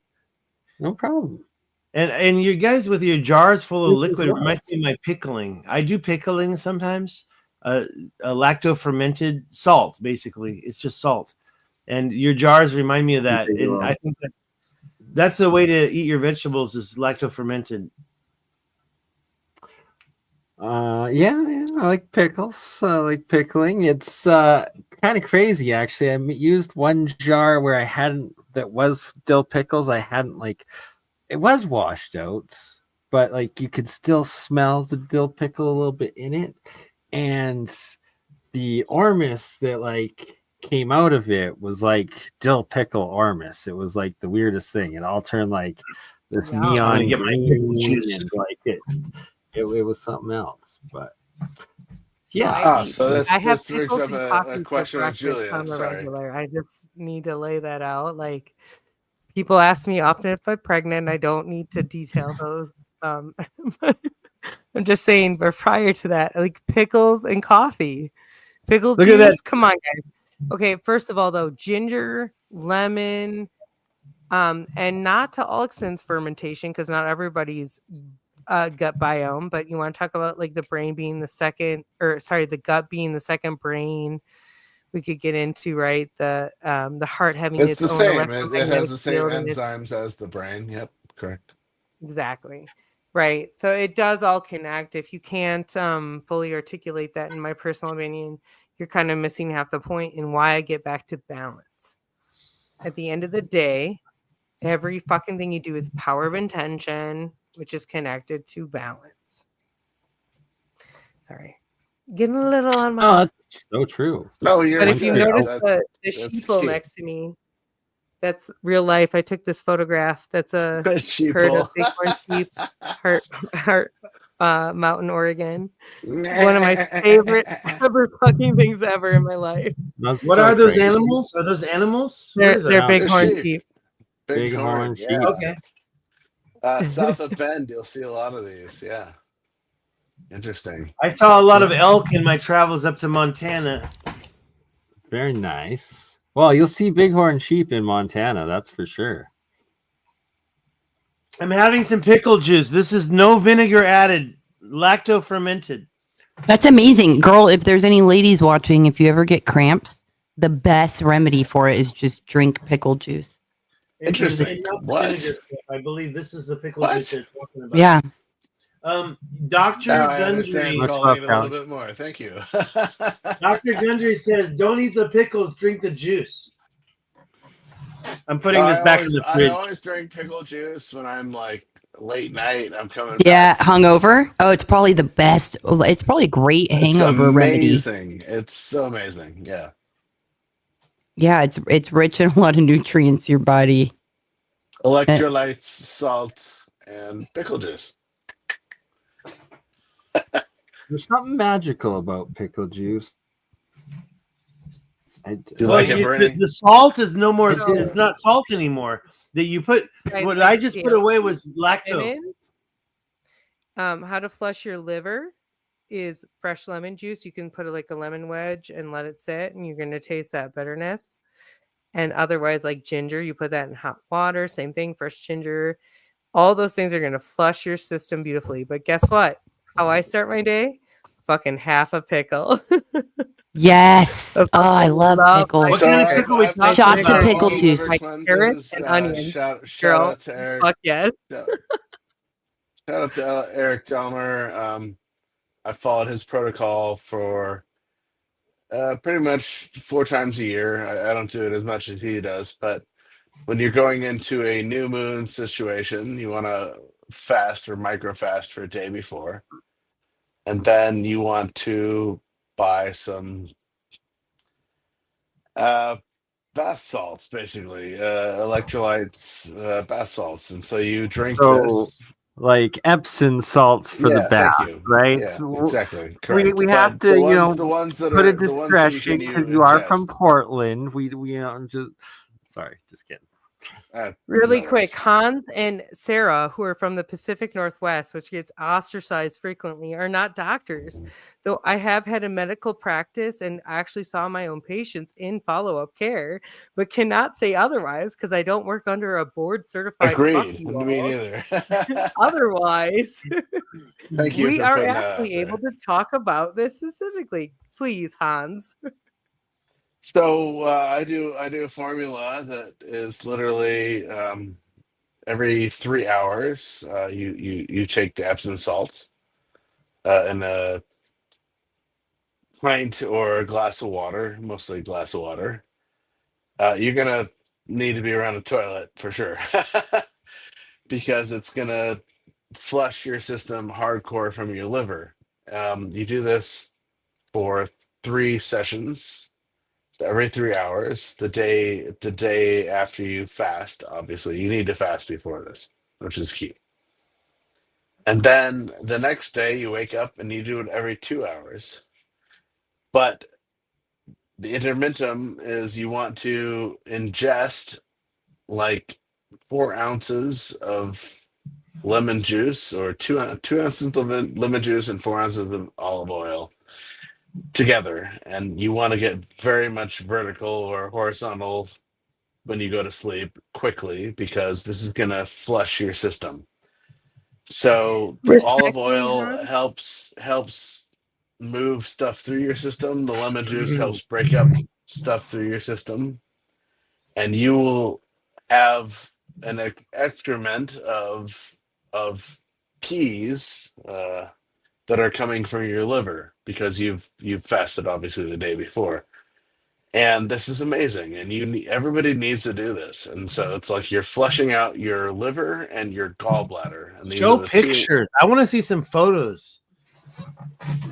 No problem. And you guys with your jars full of liquid reminds me of my pickling. I do pickling sometimes. A lacto-fermented salt, basically. It's just salt. And your jars remind me of that. And I think that's the way to eat your vegetables is lacto-fermented. Yeah, I like pickles. I like pickling. It's kind of crazy, actually. I used one jar where I hadn't, that was dill pickles. I hadn't, like, it was washed out, but like you could still smell the dill pickle a little bit in it. And the Ormus that like came out of it was like dill pickle Ormus. It was like the weirdest thing. It all turned like this neon green, and like it was something else. But yeah. So this brings pickles up and a coffee question for on Julia. breakfast on the Sorry. regular. I just need to lay that out. Like, people ask me often if I'm pregnant. I don't need to detail those. I'm just saying, but prior to that, like pickles and coffee. Pickle juice. At that. Come on, guys. Okay, first of all, though, ginger, lemon, and not to all extents fermentation, because not everybody's gut biome, but you want to talk about like the brain being the second, or sorry, the gut being the second brain. We could get into, right, the heart having It's the own same. It has the same field enzymes as the brain. Yep, correct. Exactly. Right. So it does all connect. If you can't fully articulate that, in my personal opinion, you're kind of missing half the point in why I get back to balance. At the end of the day, every fucking thing you do is power of intention, which is connected to balance. Sorry. Getting a little on my. Oh, that's so true. No, you're. But if you notice the sheeple next to me, that's real life. I took this photograph. That's a herd of bighorn sheep, heart, Mountain, Oregon. One of my favorite ever fucking things ever in my life. What are those animals? Are those animals? They're bighorn sheep. Bighorn sheep. Yeah. Okay. South of Bend, you'll see a lot of these. Yeah. Interesting. I saw a lot of elk in my travels up to Montana. Very nice. Well, you'll see bighorn sheep in Montana, that's for sure. I'm having some pickle juice. This is no vinegar added, lacto fermented. That's amazing. Girl, if there's any ladies watching, if you ever get cramps, the best remedy for it is just drink pickle juice. Interesting. What? I believe this is the pickle juice they're talking about. Yeah. Dr. I understand Gundry. calling it a little bit more. Thank you. Dr. Gundry says, don't eat the pickles, drink the juice. I'm putting this back in the fridge. I always drink pickle juice when I'm like late night. I'm coming back. Hungover? Oh, it's probably the best. It's probably a great hangover remedy. It's amazing. It's so amazing. Yeah. Yeah, it's rich in a lot of nutrients, your body. Electrolytes, salt, and pickle juice. There's something magical about pickle juice. The salt is no more. It's not salt anymore. That you put. What I just put away was lactose. How to flush your liver is fresh lemon juice. You can put like a lemon wedge and let it sit, and you're going to taste that bitterness. And otherwise, like ginger, you put that in hot water. Same thing, fresh ginger. All those things are going to flush your system beautifully. But guess what? How I start my day? Fucking half a pickle. Yes. Oh, I love pickles. What kind of pickle we talking Shots about? of pickle juice. Like carrots and onions. Shout out to Eric. Fuck yes. Shout out to Eric Delmer. I followed his protocol for pretty much 4 times a year. I don't do it as much as he does, but when you're going into a new moon situation, you want to fast or micro fast for a day before. And then you want to buy some bath salts, basically, electrolytes, bath salts. And so you drink this. Like Epsom salts for the bath, right? Yeah, exactly. Correct. We have to, put a the discretion because you are from Portland. We just kidding. Really quick, Hans and Sarah, who are from the Pacific Northwest, which gets ostracized frequently, are not doctors. Though I have had a medical practice and actually saw my own patients in follow-up care, but cannot say otherwise because I don't work under a board certified. Agreed. Me neither. Otherwise, thank you. We are actually able to talk about this specifically. Please, Hans. So I do a formula that is literally every 3 hours. You take the Epsom salts in a pint or a glass of water, mostly a glass of water. You're gonna need to be around a toilet for sure because it's gonna flush your system hardcore from your liver. You do this for 3 sessions. So every 3 hours, the day after you fast, obviously you need to fast before this, which is key. And then the next day you wake up and you do it every 2 hours. But the intermittent is you want to ingest like 4 ounces of lemon juice or 2 ounces of lemon juice and 4 ounces of olive oil together, and you want to get very much vertical or horizontal when you go to sleep quickly because this is going to flush your system. So the olive oil helps move stuff through your system. The lemon juice helps break up stuff through your system, and you will have an excrement of peas that are coming from your liver because you've fasted obviously the day before. And this is amazing, and everybody needs to do this. And so it's like you're flushing out your liver and your gallbladder. And show pictures. I want to see some photos.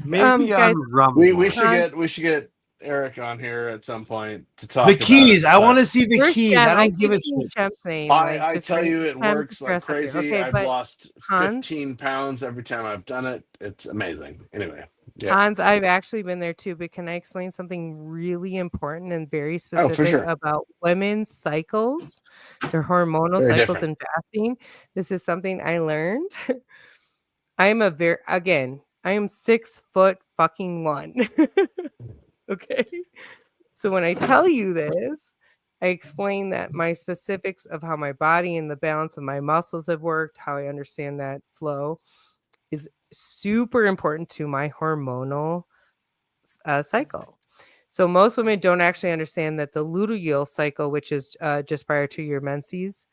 Maybe guys, we should get Eric on here at some point to talk the keys. about I want to see the keys. I don't give a shit. I tell you, it works like crazy. Okay, I've lost 15 pounds every time I've done it. It's amazing. Anyway, yeah. Hans, I've actually been there too, but can I explain something really important and very specific about women's cycles, their hormonal cycles and fasting? This is something I learned. I am 6 foot fucking 1. Okay. So when I tell you this, I explain that my specifics of how my body and the balance of my muscles have worked, how I understand that flow is super important to my hormonal cycle. So most women don't actually understand that the luteal cycle, which is just prior to your menses,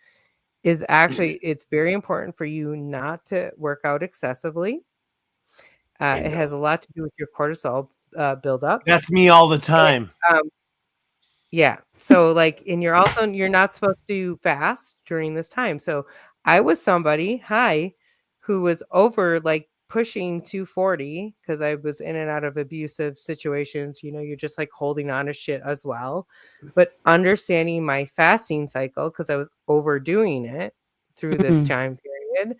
is actually, it's very important for you not to work out excessively. It has a lot to do with your cortisol buildup. That's me all the time. Yeah. So like, and you're not supposed to fast during this time. So I was somebody, who was over like pushing 240 because I was in and out of abusive situations. You know, you're just like holding on to shit as well. But understanding my fasting cycle, because I was overdoing it through this time period,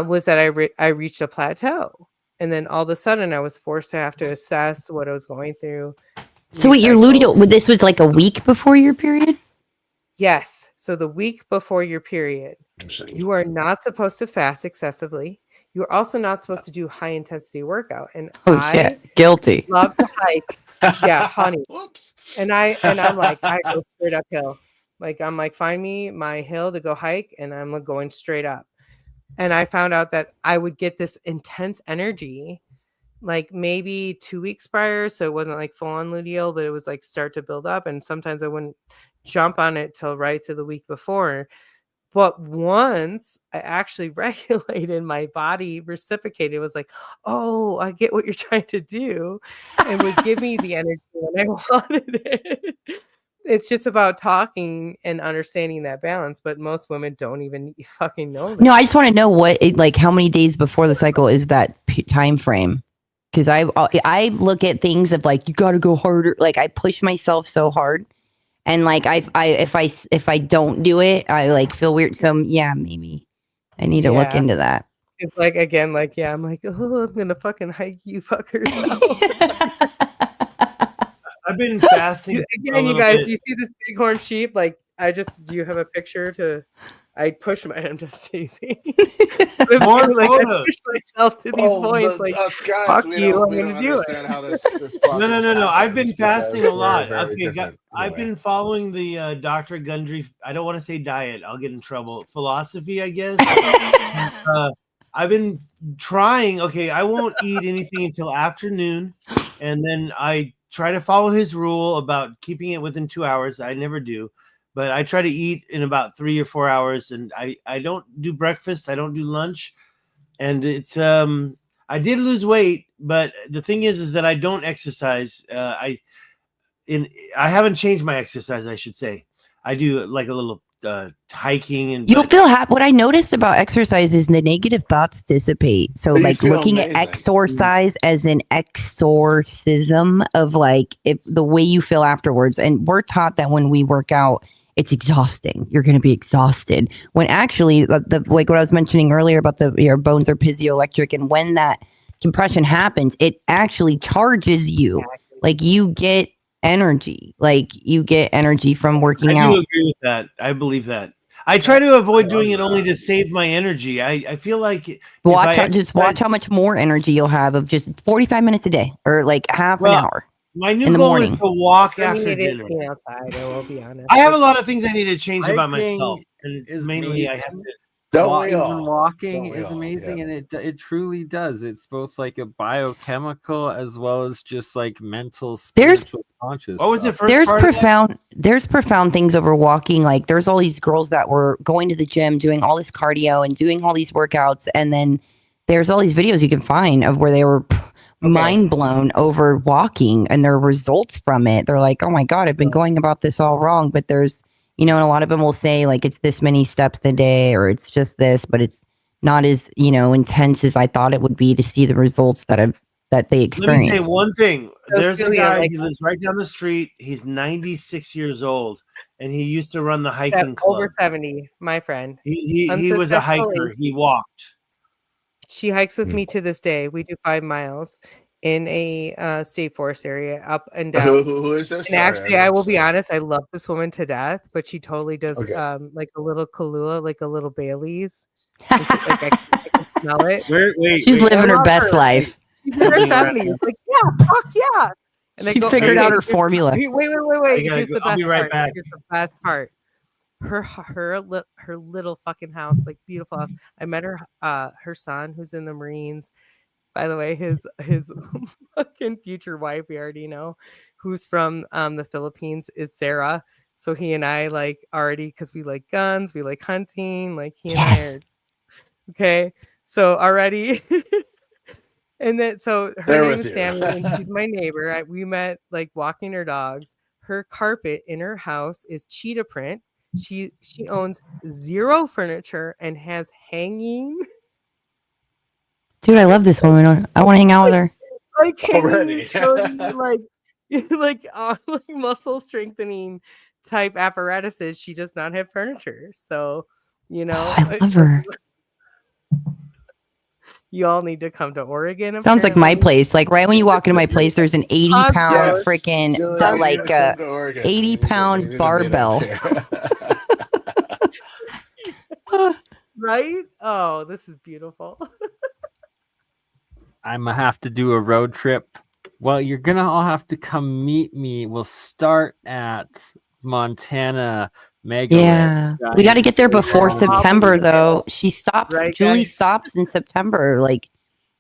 was that I reached a plateau. And then all of a sudden I was forced to have to assess what I was going through. So wait, your luteal, this was like a week before your period? Yes. So the week before your period, you are not supposed to fast excessively. You're also not supposed to do high intensity workout. And Guilty. Love to hike. Yeah, honey. Whoops. And I'm like, I go straight uphill. Like, I'm like, find me my hill to go hike, and I'm going straight up. And I found out that I would get this intense energy like maybe 2 weeks prior. So it wasn't like full on luteal, but it was like start to build up. And sometimes I wouldn't jump on it till right to the week before. But once I actually regulated, my body reciprocated. It was like, oh, I get what you're trying to do, and would give me the energy when I wanted it. It's just about talking and understanding that balance. But most women don't even fucking know that. No, I just want to know like how many days before the cycle is that time frame? Because I look at things of like, you got to go harder. Like I push myself so hard. And like if I don't do it, I like feel weird. So yeah, maybe I need to look into that. It's like again, like I'm like, oh, I'm gonna fucking hike you fuckers out. I've been fasting again, you guys. Do you see this bighorn sheep? Like do you have a picture to? I push my. I'm just teasing. More like I push myself to these points. Like guys, fuck you, I'm gonna do it. How this no. I've been fasting a lot. Okay, I've been following the Dr. Gundry. I don't want to say diet. I'll get in trouble. Philosophy, I guess. I've been trying. Okay, I won't eat anything until afternoon, and then I try to follow his rule about keeping it within 2 hours. I never do. But I try to eat in about 3 or 4 hours, and I don't do breakfast. I don't do lunch, and it's I did lose weight, but the thing is that I don't exercise. I haven't changed my exercise. I should say I do like a little hiking, and you'll feel happy. What I noticed about exercise is the negative thoughts dissipate. So like looking at exercise as an exorcism of like the way you feel afterwards, and we're taught that when we work out, it's exhausting. You're going to be exhausted. When actually, like what I was mentioning earlier about your bones are piezoelectric, and when that compression happens, it actually charges you. Like you get energy. Like you get energy from working out. I do agree with that. I believe that. I try to avoid doing it only to save my energy. I feel like watch how much more energy you'll have of just 45 minutes a day or like half an hour. My new goal is to walk after dinner. Outside, I will be honest. I have a lot of things I need to change about myself, and mainly I have to. Walking is amazing, and it truly does. It's both like a biochemical as well as just like mental, spiritual, conscious. What was the first there's profound things over walking. Like there's all these girls that were going to the gym, doing all this cardio and doing all these workouts, and then there's all these videos you can find of where they were mind blown over walking and their results from it. They're like, oh my God, I've been going about this all wrong. But there's, and a lot of them will say like, it's this many steps a day, or it's just this, but it's not as, intense as I thought it would be to see the results that they experience. Let me say one thing. There's a guy, he lives right down the street. He's 96 years old, and he used to run the hiking club. Over 70, my friend. He was a hiker. He walked. She hikes with me to this day. We do 5 miles in a state forest area, up and down. Who is this? And actually, I will be honest, I love this woman to death, but she totally does like a little Kahlua, like a little Bailey's. Like I can smell it. She's living her best life. She's in her 70s. Like, yeah, fuck yeah. And she figured out her formula. Wait. Here's the best part. Here's the best part. her little fucking house, like beautiful house. I met her son who's in the Marines. By the way, his fucking future wife, we already know, who's from the Philippines, is Sarah. So he and I like already, because we like guns, we like hunting, like he and I are okay. So already, and then so her name is Sammy, and she's my neighbor. We met like walking her dogs. Her carpet in her house is cheetah print. She owns 0 furniture and has hanging. Dude, I love this woman. I want to hang out with her. Like hanging utility, like muscle strengthening type apparatuses. She does not have furniture, so I love her. You all need to come to Oregon. Sounds like my place. Like right when you walk into my place, there's an 80-pound freaking 80-pound barbell. Right? Oh, this is beautiful. I'm gonna have to do a road trip. Well, you're gonna all have to come meet me. We'll start at Montana. Yeah, we got to get there before September, though. She stops. Right, Julie stops in September, like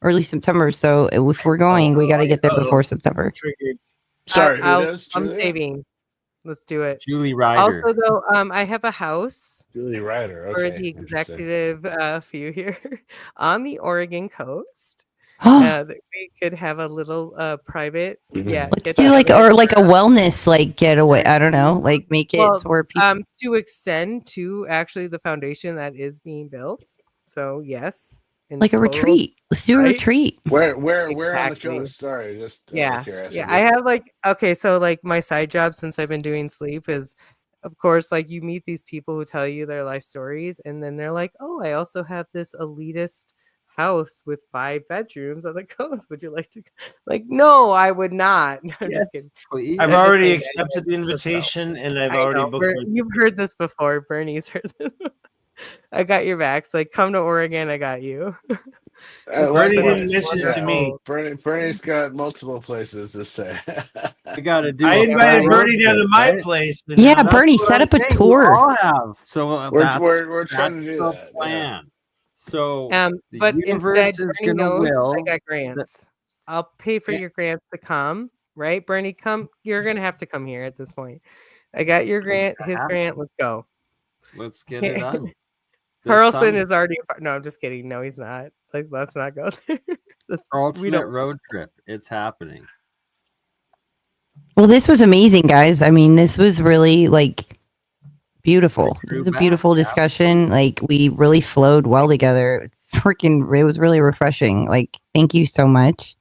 early September. So if we're going, we got to get there before September. Sorry, I'm saving. Let's do it. Julie Ryder. Also, though, I have a house. Julie Ryder. For the executive few here on the Oregon coast. That we could have a little private, let's do like a wellness like getaway. I don't know, like make it where people to extend to actually the foundation that is being built. So yes, like a retreat. Let's do a retreat. Where on the coast? Sorry, just yeah. I have so like my side job since I've been doing sleep is, of course, like you meet these people who tell you their life stories, and then they're like, oh, I also have this elitist house with 5 bedrooms on the coast. Would you like to? Like, no, I would not. I'm just kidding. Please. I've already accepted the invitation, and I've already booked. You've heard this before. Bernie's heard this. I got your backs. Like, come to Oregon. I got you. Bernie didn't mention it to me. Bernie's got multiple places to stay. I gotta do. I invited Bernie down to my place. Yeah, Bernie, set up a tour. We all have. So we're trying to do that. Plan. Yeah. So, but instead, Bernie knows I got grants. I'll pay for your grants to come, right? Bernie, come. You're gonna have to come here at this point. I got your grant, his grant. Let's go. Let's get it done. Carlson is already. No, I'm just kidding. No, he's not. Like, let's not go there. Ultimate road trip. It's happening. Well, this was amazing, guys. I mean, this was really like beautiful. This is a beautiful discussion. Like, we really flowed well together. It was really refreshing. Like, thank you so much.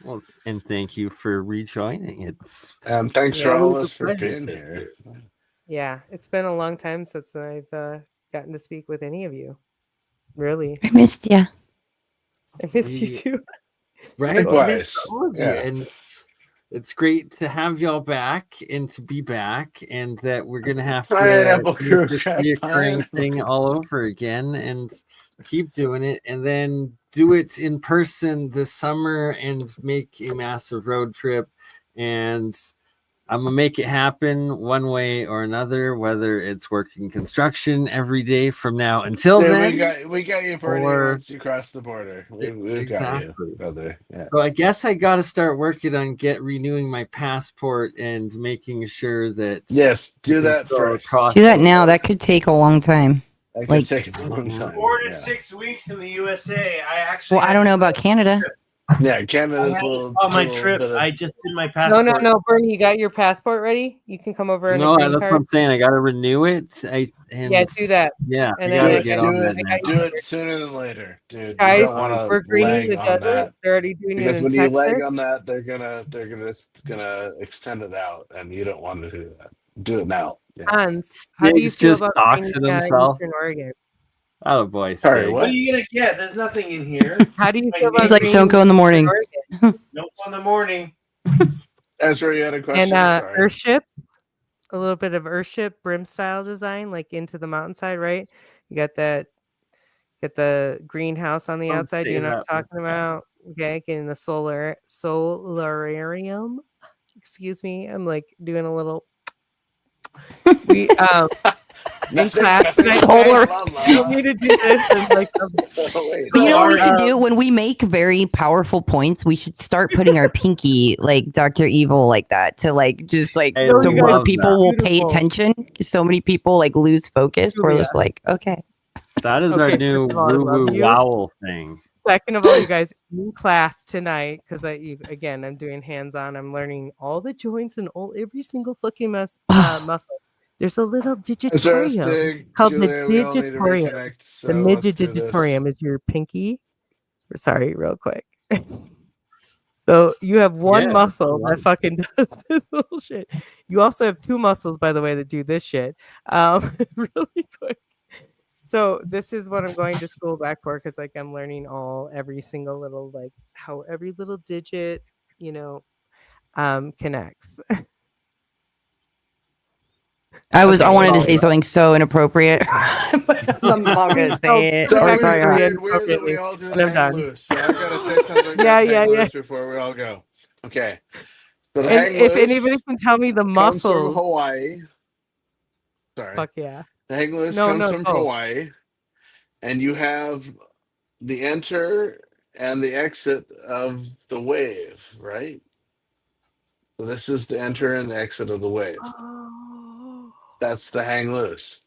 Well, and thank you for rejoining. It's thanks for all of us for being here. Yeah, it's been a long time since I've gotten to speak with any of you. Really, I missed you. I miss you too. Right, likewise. And it's great to have y'all back and to be back, and that we're gonna have to do this reoccurring thing all over again and keep doing it, and then do it in person this summer and make a massive road trip. And I'm gonna make it happen one way or another, whether it's working construction every day from now until then. We got you, Bernie, once you cross the border. We got you, brother. Yeah. So I guess I got to start working on renewing my passport and making sure that. Yes, do that first. Do that now. That could take a long time. That could take a long time. 4 to 6 weeks in the USA. I don't know about Canada. Yeah, Canada's a little. On my trip, I just did my passport. No, Bernie, you got your passport ready? You can come over. No, that's what I'm saying. I got to renew it. Do that. Yeah, and then do it sooner than later, dude. Guys, you don't want to lag on that. They're already doing because it when you lag on that, they're gonna extend it out, and you don't want to do that. Do it now. Yeah. Hans, how do you feel about doxing himself? Eastern Oregon? Oh boy! Sorry, what are you gonna get? There's nothing in here. How do you feel about? He's like, don't go in the morning. Don't go in the morning. Ezra, you had a question. And Earthships, a little bit of Earthship brim style design, like into the mountainside, right? You got that. Get the greenhouse on the outside. You know what I'm talking about? Okay, getting the solarium. Excuse me, I'm like doing a little. in class. Solar. You want me to do this? And like, But you know what we should do when we make very powerful points? We should start putting our pinky like Dr. Evil like that to like just like so more people will pay attention. So many people like lose focus. We're just like, okay. That is our new WooWoo wow thing. Second of all, you guys in class tonight, because I'm doing hands-on. I'm learning all the joints and every single fucking muscle. There's a little digitorium called the digitorium. The digitorium is your pinky. Sorry, real quick. So you have one muscle that fucking does this little shit. You also have two muscles, by the way, that do this shit. Really quick. So this is what I'm going to school back for, because like I'm learning every single little like how every little digit, connects. I wanted to say something so inappropriate, but I'm not gonna say it. Weird that we all do the hang loose. So I gotta say something. Loose before we all go. Okay. So the hang if loose anybody can tell me the muscles from Hawaii. Sorry. Fuck yeah. The hang loose comes from Hawaii, and you have the enter and the exit of the wave, right? So this is the enter and the exit of the wave. That's the hang loose.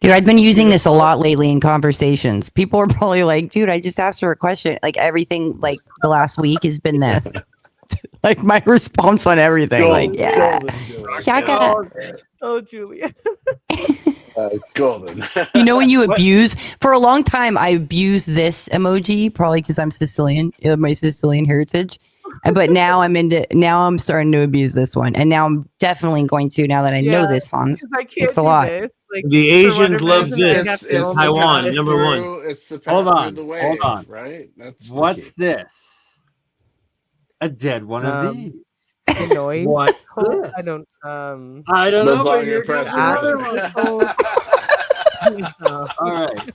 Dude, I've been using this a lot lately in conversations. People are probably like, dude, I just asked her a question. Like everything, like the last week has been this. Like my response on everything. Oh, Julia. Golden. You know when you abuse? For a long time, I abused this emoji, probably because I'm Sicilian, my Sicilian heritage. But now I'm starting to abuse this one. And now I'm definitely going to, now that I know this, Hans. It's a lot. Like, the Asians love this. It's Taiwan, number one. It's the path through the wave, hold on. Right? What's this? A dead one of these. Noise. What? I don't know. But you're all right.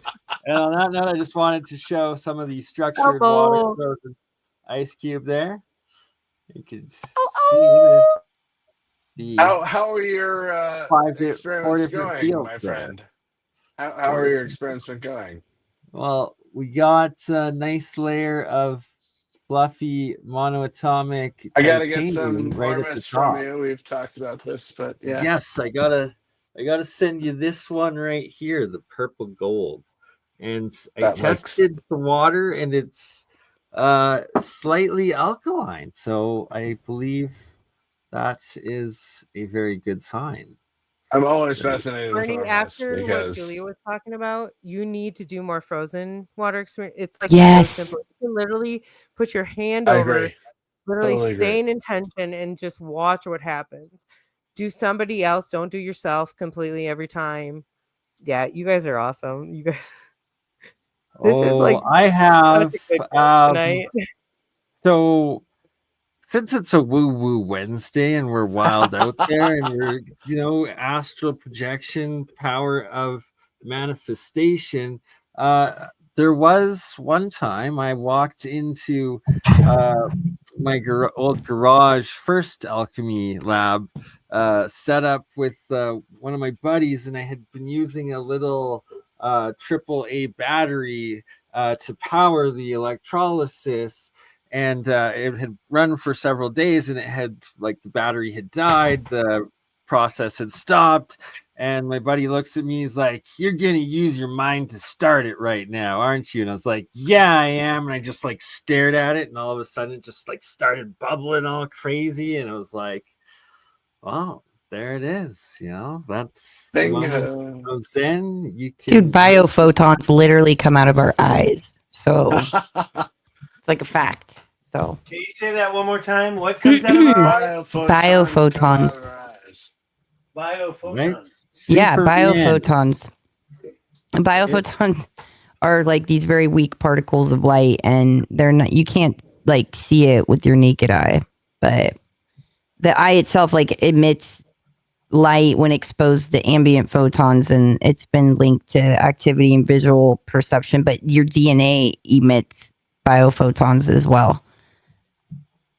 And on that note, I just wanted to show some of the structured water frozen ice cube there. You can see the how are your experiments going, my friend? How are your experiments going? Well, we got a nice layer of fluffy monoatomic. I gotta get some right from you. We've talked about this, but yeah. Yes, I gotta send you this one right here, the purple gold. And I tested the water, and it's slightly alkaline, so I believe that is a very good sign. I'm always fascinated with after what Julia was talking about. You need to do more frozen water experience. It's like so simple. You can literally put your hand over, literally say an intention, and just watch what happens. Do somebody else. Don't do yourself completely every time. Yeah, you guys are awesome. You guys. This is like I have so since it's a WooWoo Wednesday and we're wild out there and we're astral projection, power of manifestation, there was one time I walked into my old garage first alchemy lab set up with one of my buddies, and I had been using a little AAA battery to power the electrolysis, and it had run for several days, and it had the battery had died, the process had stopped, and my buddy looks at me, he's like, "You're gonna use your mind to start it right now, aren't you?" And I was like, "Yeah, I am." And I just stared at it, and all of a sudden it just started bubbling all crazy, and I was like, "Wow, there it is." That's Zen. You can, dude, biophotons literally come out of our eyes, so it's like a fact. So can you say that one more time? What comes out of our eyes? Biоphotons. Biоphotons. Right? Yeah, biophotons. Biophotons are these very weak particles of light, and they're not. You can't see it with your naked eye, but the eye itself emits light when exposed to ambient photons, and it's been linked to activity and visual perception. But your DNA emits biophotons as well.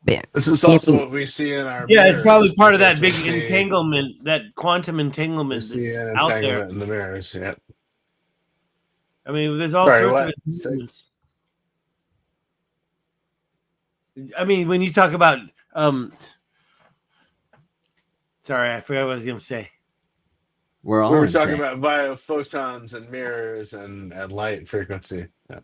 This is also what we see in our mirrors. It's probably part of that big entanglement, that quantum entanglement that's out there in the mirrors. Yeah. I mean, there's all sorts of entanglements. I mean, when you talk about sorry, I forgot what I was going to say. We're talking about via photons and mirrors and light frequency. Yeah.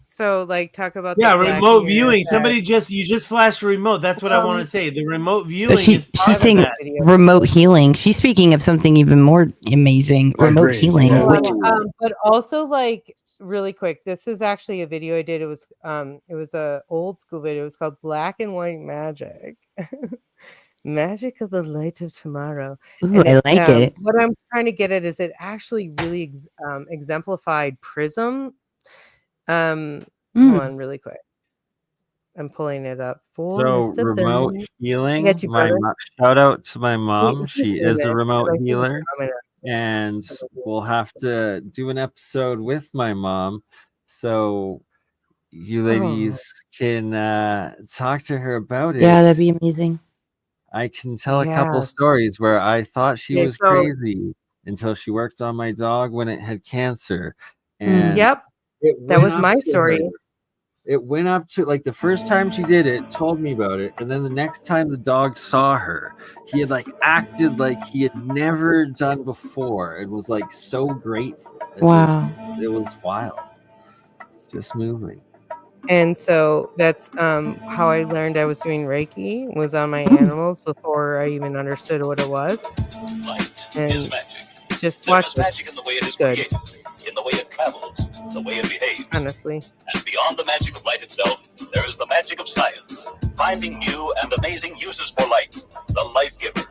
So, like, talk about remote viewing. You just flashed a remote. That's what I want to say. The remote viewing. She's saying remote healing. She's speaking of something even more amazing. Remote healing. Yeah. But also, like, really quick, this is actually a video I did. It was a old school video. It was called Black and White Magic. Magic of the Light of Tomorrow. Ooh, I like it. What I'm trying to get at is it actually really exemplified Prism. Hold on really quick. I'm pulling it up for Mr. Remote healing. Shout out to my mom. She is a remote healer. And we'll have to do an episode with my mom. So you ladies can talk to her about it. Yeah, that'd be amazing. I can tell a couple stories where I thought she was crazy until she worked on my dog when it had cancer. And that was my story. It went up to, like, the first time she did it, told me about it, and then the next time the dog saw her, he had acted like he had never done before. It was so grateful. It was wild. Just moving. And so that's how I learned I was doing Reiki, was on my animals before I even understood what it was. Light is magic. Just watch this. Magic in the way it is created, in the way it travels, the way it behaves. Honestly. And beyond the magic of light itself, there is the magic of science, finding new and amazing uses for light, the light giver.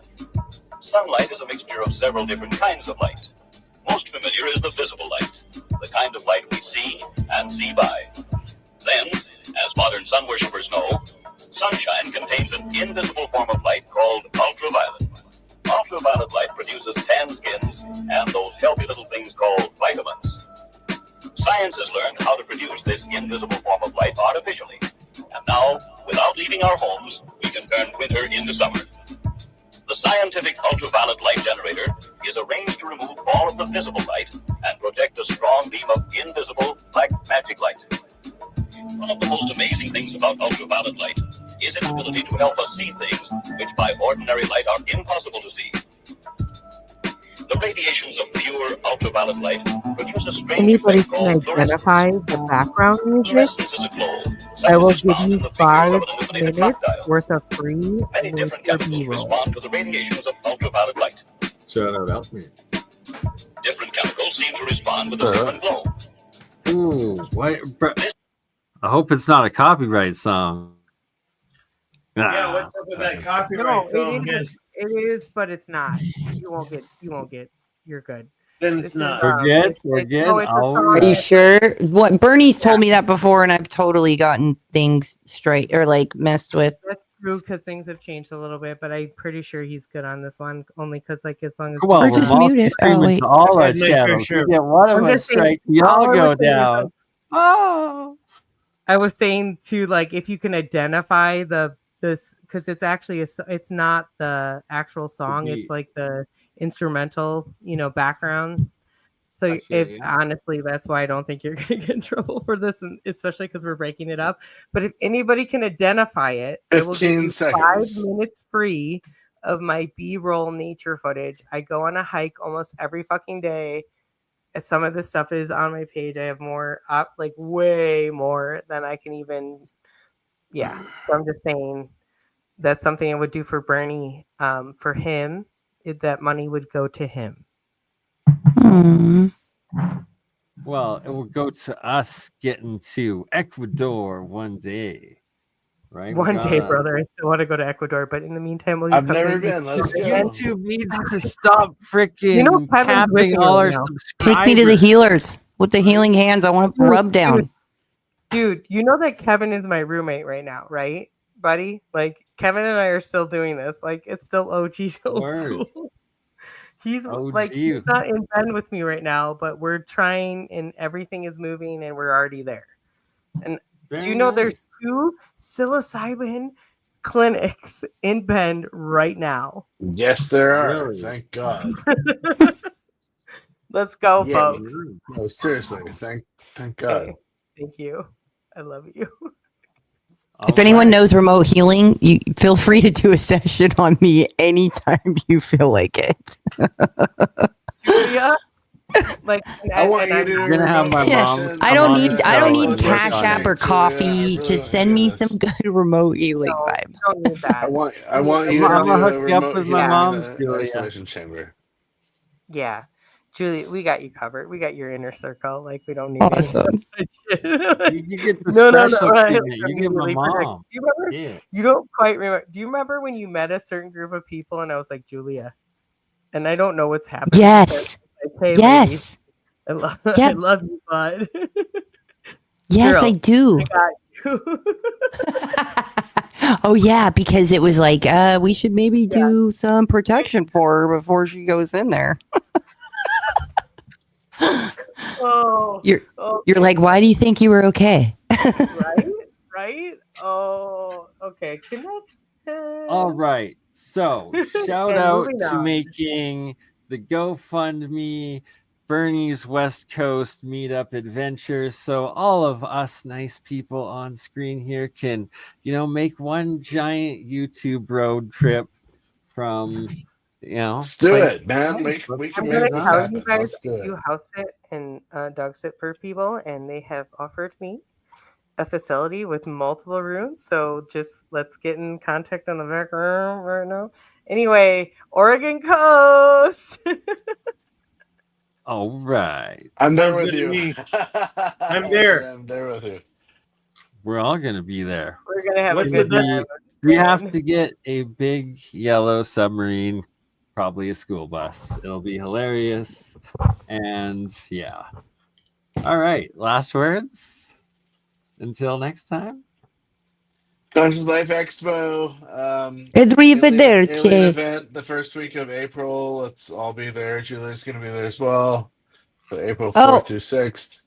Sunlight is a mixture of several different kinds of light. Most familiar is the visible light, the kind of light we see and see by. Then, as modern sun worshippers know, sunshine contains an invisible form of light called ultraviolet. Ultraviolet light produces tan skins and those healthy little things called vitamins. Science has learned how to produce this invisible form of light artificially. And now, without leaving our homes, we can turn winter into summer. The scientific ultraviolet light generator is arranged to remove all of the visible light and project a strong beam of invisible, like magic light. One of the most amazing things about ultraviolet light is its ability to help us see things which by ordinary light are impossible to see. The radiations of pure ultraviolet light produce a strange Anybody effect can called identify the background music? Fluorescence is a glow, I will give found you in the figures 5 of an illuminated minutes crocodile. worth of free Many different chemicals respond to the radiations of ultraviolet light. Shout out Alchemy. Different chemicals seem to respond with a different glow. Ooh, why? I hope it's not a copyright song. Yeah, what's up with that copyright song? It is, but it's not. You won't get. You're good. Then it's not. We're good. Are you sure? What Bernie's told me that before, and I've totally gotten things straight or messed with. That's true because things have changed a little bit, but I'm pretty sure he's good on this one. Only because as long as we're just muted. To all our channels. Sure. Yeah, one of us strike, we all go down. Oh. I was saying too, if you can identify this, because it's actually it's not the actual song, it's the instrumental, background. So honestly, that's why I don't think you're going to get in trouble for this, and especially because we're breaking it up. But if anybody can identify it, 15 I will give you seconds. 5 minutes free of my B-roll nature footage. I go on a hike almost every fucking day. Some of this stuff is on my page. I have more up, way more than I can even. Yeah. So I'm just saying that's something I would do for Bernie. For him, that money would go to him. Well, it will go to us getting to Ecuador one day. Right? One day, brother. I still want to go to Ecuador, but in the meantime, I've never been. Let's go. YouTube needs to stop freaking capping all our subscribers. Take me to the healers with the healing hands. I want to rub down. Dude, you know that Kevin is my roommate right now, right, buddy? Kevin and I are still doing this. It's still OG old school. He's he's not in bed with me right now, but we're trying, and everything is moving, and we're already there. And do you know there's 2 psilocybin clinics in Bend right now. Yes, there are. Really? Thank God. Let's go, Yeah, folks. no, seriously. Thank God. Okay. Thank you. I love you. If anyone knows remote healing, you feel free to do a session on me anytime you feel like it. Julia, like I want you to do You're gonna have my mom. I don't come on need the I don't show need and Cash work on App it. or coffee. Just send me some good remote healing no, vibes. don't need that. I want I'm you to gonna do hook a you up remote with my healing mom's, in an Julia. isolation chamber. Yeah. Julia, we got you covered. We got your inner circle. Like, we don't need Awesome. You get the No. special Right? treatment. You get my Immediately protect- mom. Do you remember? Yeah. You don't quite remember. Do you remember when you met a certain group of people and I was like, Julia, and I don't know what's happening. Yes. Like, hey, Yes. ladies, Yep. I love you, bud. Yes, Girl, I do. I got you. Oh yeah, because it was like, we should maybe do some protection for her before she goes in there. Oh, You're okay. like, why do you think you were okay? Right? Oh, okay. Connection. All right. So shout And out moving to on. making the GoFundMe Bernie's West Coast Meetup Adventure. So all of us nice people on screen here can, make one giant YouTube road trip from, Let's do place it, man. to We place. can I'm make gonna this tell happen. you guys, Let's do I it. do house sit and dog sit for people, and they have offered me a facility with multiple rooms. So just let's get in contact on the back room right now. Anyway, Oregon Coast. All right. I'm there Sounds with good to you. me. I'm there. I'm there with you. We're all going to be there. We're gonna have What's a good the best- time. We have to get a big yellow submarine, probably a school bus. It'll be hilarious. And yeah. All right. Last words. Until next time. Conscious Life Expo. Arrivederci. Alien event the first week of April. Let's all be there. Julie's going to be there as well. So April 4th through 6th.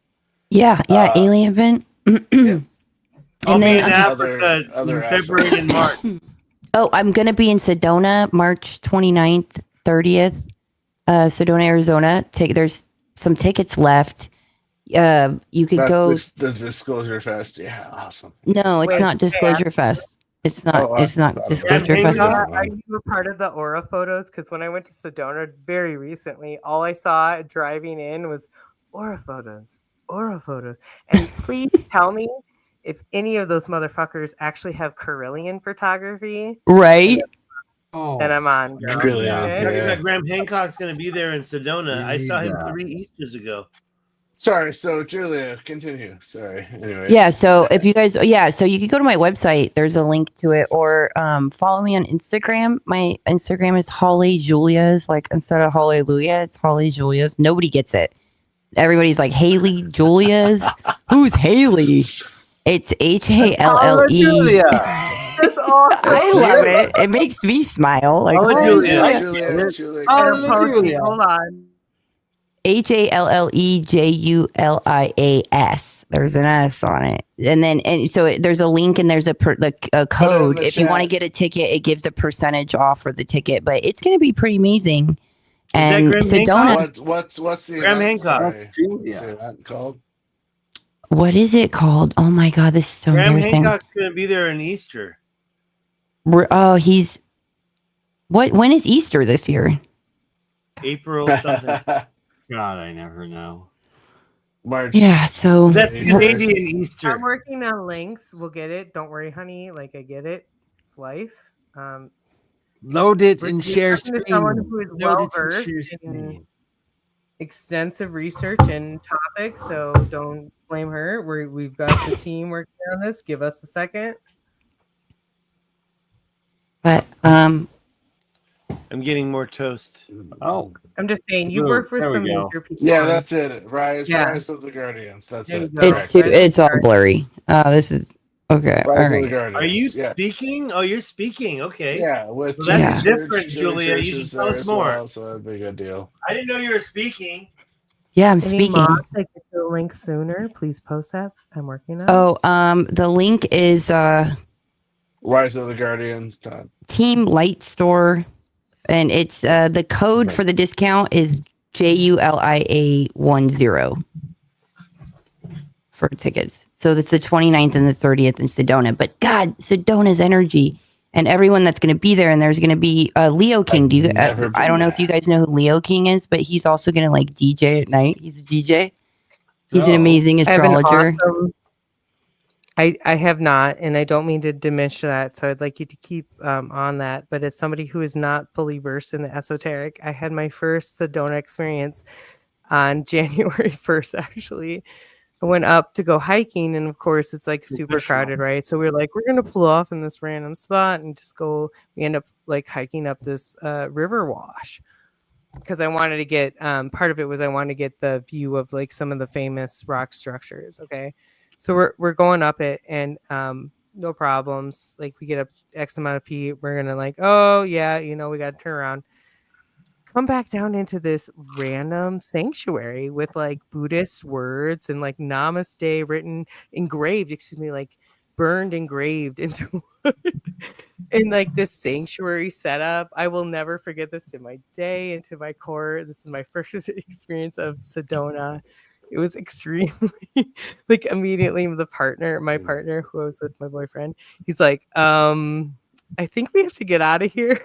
Yeah, alien event. Yep. I'll And be then in Africa other in February and March. Oh, I'm going to be in Sedona, March 29th, 30th. Sedona, Arizona. There's some tickets left. You could go. The Disclosure Fest. Yeah, awesome. No, it's Wait, not Disclosure Fest. It's not. It's not Disclosure Fest. Are you a part of the Aura photos? Because when I went to Sedona very recently, all I saw driving in was Aura photos. Aura photos. And please tell me if any of those motherfuckers actually have Carillion photography. Right. Then I'm on. Girl. Really? Talking Yeah. about Graham Hancock's going to be there in Sedona. I saw him Yeah. 3 Easters ago. Sorry. So Julia, continue. Sorry. Anyway. Yeah. So if you guys, so you can go to my website. There's a link to it, or follow me on Instagram. My Instagram is Holly Julia's. Like instead of Hallelujah, it's Holly Julia's. Nobody gets it. Everybody's like Haley Julia's. Who's Haley? It's HALLE. That's awesome. I love it. It makes me smile. Like Julia. Julia. Hold on. HALLEJULIAS. There's an S on it, and so there's a link and there's a code. If you want to get a ticket, it gives a percentage off for the ticket. But it's going to be pretty amazing. And Sedona. What's the Graham event? Hancock. Sorry. What's the event called? What is it called? Oh my God, this is so Graham embarrassing. Hancock's going to be there in Easter. Oh, he's what? When is Easter this year? April something. God, I never know. March. Yeah, so That's Canadian Easter. I'm working on links. We'll get it. Don't worry, honey. Like I get it. It's life. Load it We're and share talking to screen. someone who is Load well it and versed share in screen. extensive research and topics, so don't blame her. We've got the team working on this. Give us a second. but I'm getting more toast. Oh, I'm just saying, you Ooh, work with there we some go. major people. Yeah, on that's it. Rise Yeah. of the Guardians. That's There you it. go. it's it's all blurry. This is okay. All Rise of the right. Guardians. Are you Yeah. speaking? Oh, you're speaking. Okay. Yeah, with Well, that's Julie different, Church- Julia. Church You is should tell there us as more. well, so that'd be a good deal. I didn't know you were speaking. Yeah, I'm Any speaking. mods that get the link sooner, please post that. I'm working on it. Oh, the link is Rise of the Guardians. Team Light Store, and it's the code for the discount is JULIA10 for tickets. So that's the 29th and the 30th in Sedona. But God, Sedona's energy and everyone that's going to be there, and there's going to be Leo King. I don't know if you guys know who Leo King is, but he's also going to like DJ at night. He's a DJ. He's an amazing astrologer. I have not, and I don't mean to diminish that, so I'd like you to keep on that. But as somebody who is not fully versed in the esoteric, I had my first Sedona experience on January 1st, actually. I went up to go hiking, and of course, it's like super crowded, right? So we're like, we're going to pull off in this random spot and just go. We end up like hiking up this river wash. Because I wanted to get, part of it was I wanted to get the view of like some of the famous rock structures, okay? So we're going up it, and no problems. Like we get up X amount of feet. We're gonna like, oh yeah, we got to turn around, come back down into this random sanctuary with like Buddhist words and like Namaste written, like burned engraved into wood, and like this sanctuary setup. I will never forget this to my day and to my core. This is my first experience of Sedona. It was extremely like immediately my partner who I was with, my boyfriend, he's like, I think we have to get out of here.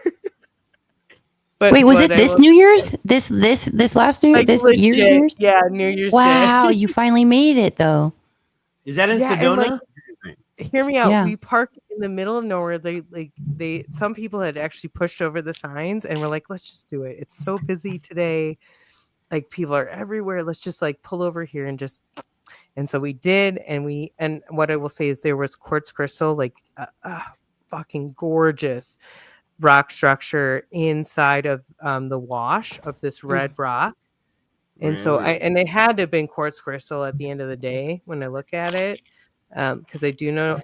But wait, was it this New Year's? This last New Year? Like this legit, Year's New Year's? Yeah, New Year's Wow, Day. you finally made it though. Is that in Sedona? Hear me out. Yeah. We parked in the middle of nowhere. Some people had actually pushed over the signs and we're like, let's just do it. It's so busy today. Like people are everywhere. Let's just like pull over here and just. And so we did. And what I will say is there was quartz crystal, like fucking gorgeous rock structure inside of the wash of this red rock. And so it had to have been quartz crystal at the end of the day when I look at it. Because I do know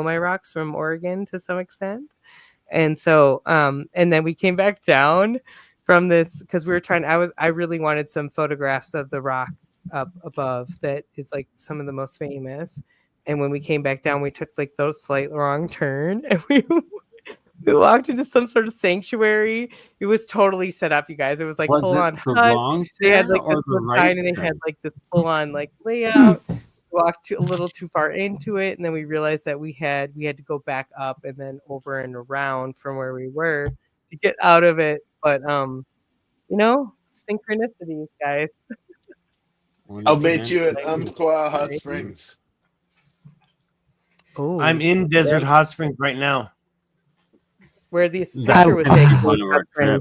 my rocks from Oregon to some extent. And so and then we came back down from this because we were trying. I really wanted some photographs of the rock up above that is like some of the most famous. And when we came back down, we took like those slight wrong turn and we walked into some sort of sanctuary. It was totally set up, you guys. It was like full on hut. They had like this sign and they had like this full on like layout. Walked a little too far into it, and then we realized that we had to go back up and then over and around from where we were to get out of it. But synchronicities, guys. I'll meet you at Umpqua Hot Springs. Oh, I'm in Desert Hot Springs right now. Where the picture was taken.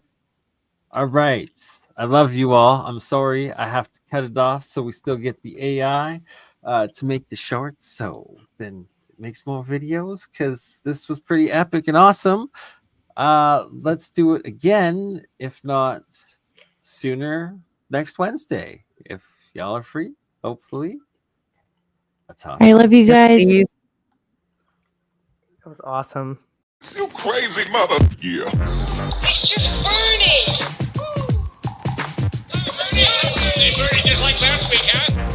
All right. I love you all. I'm sorry I have to cut it off so we still get the AI to make the shorts, so then it makes more videos because this was pretty epic and awesome. Let's do it again, if not sooner, next Wednesday, if y'all are free. Hopefully. That's awesome. I love you guys. That was awesome. You crazy mother. Yeah. It's just BurnEye. BurnEye just like last week, huh?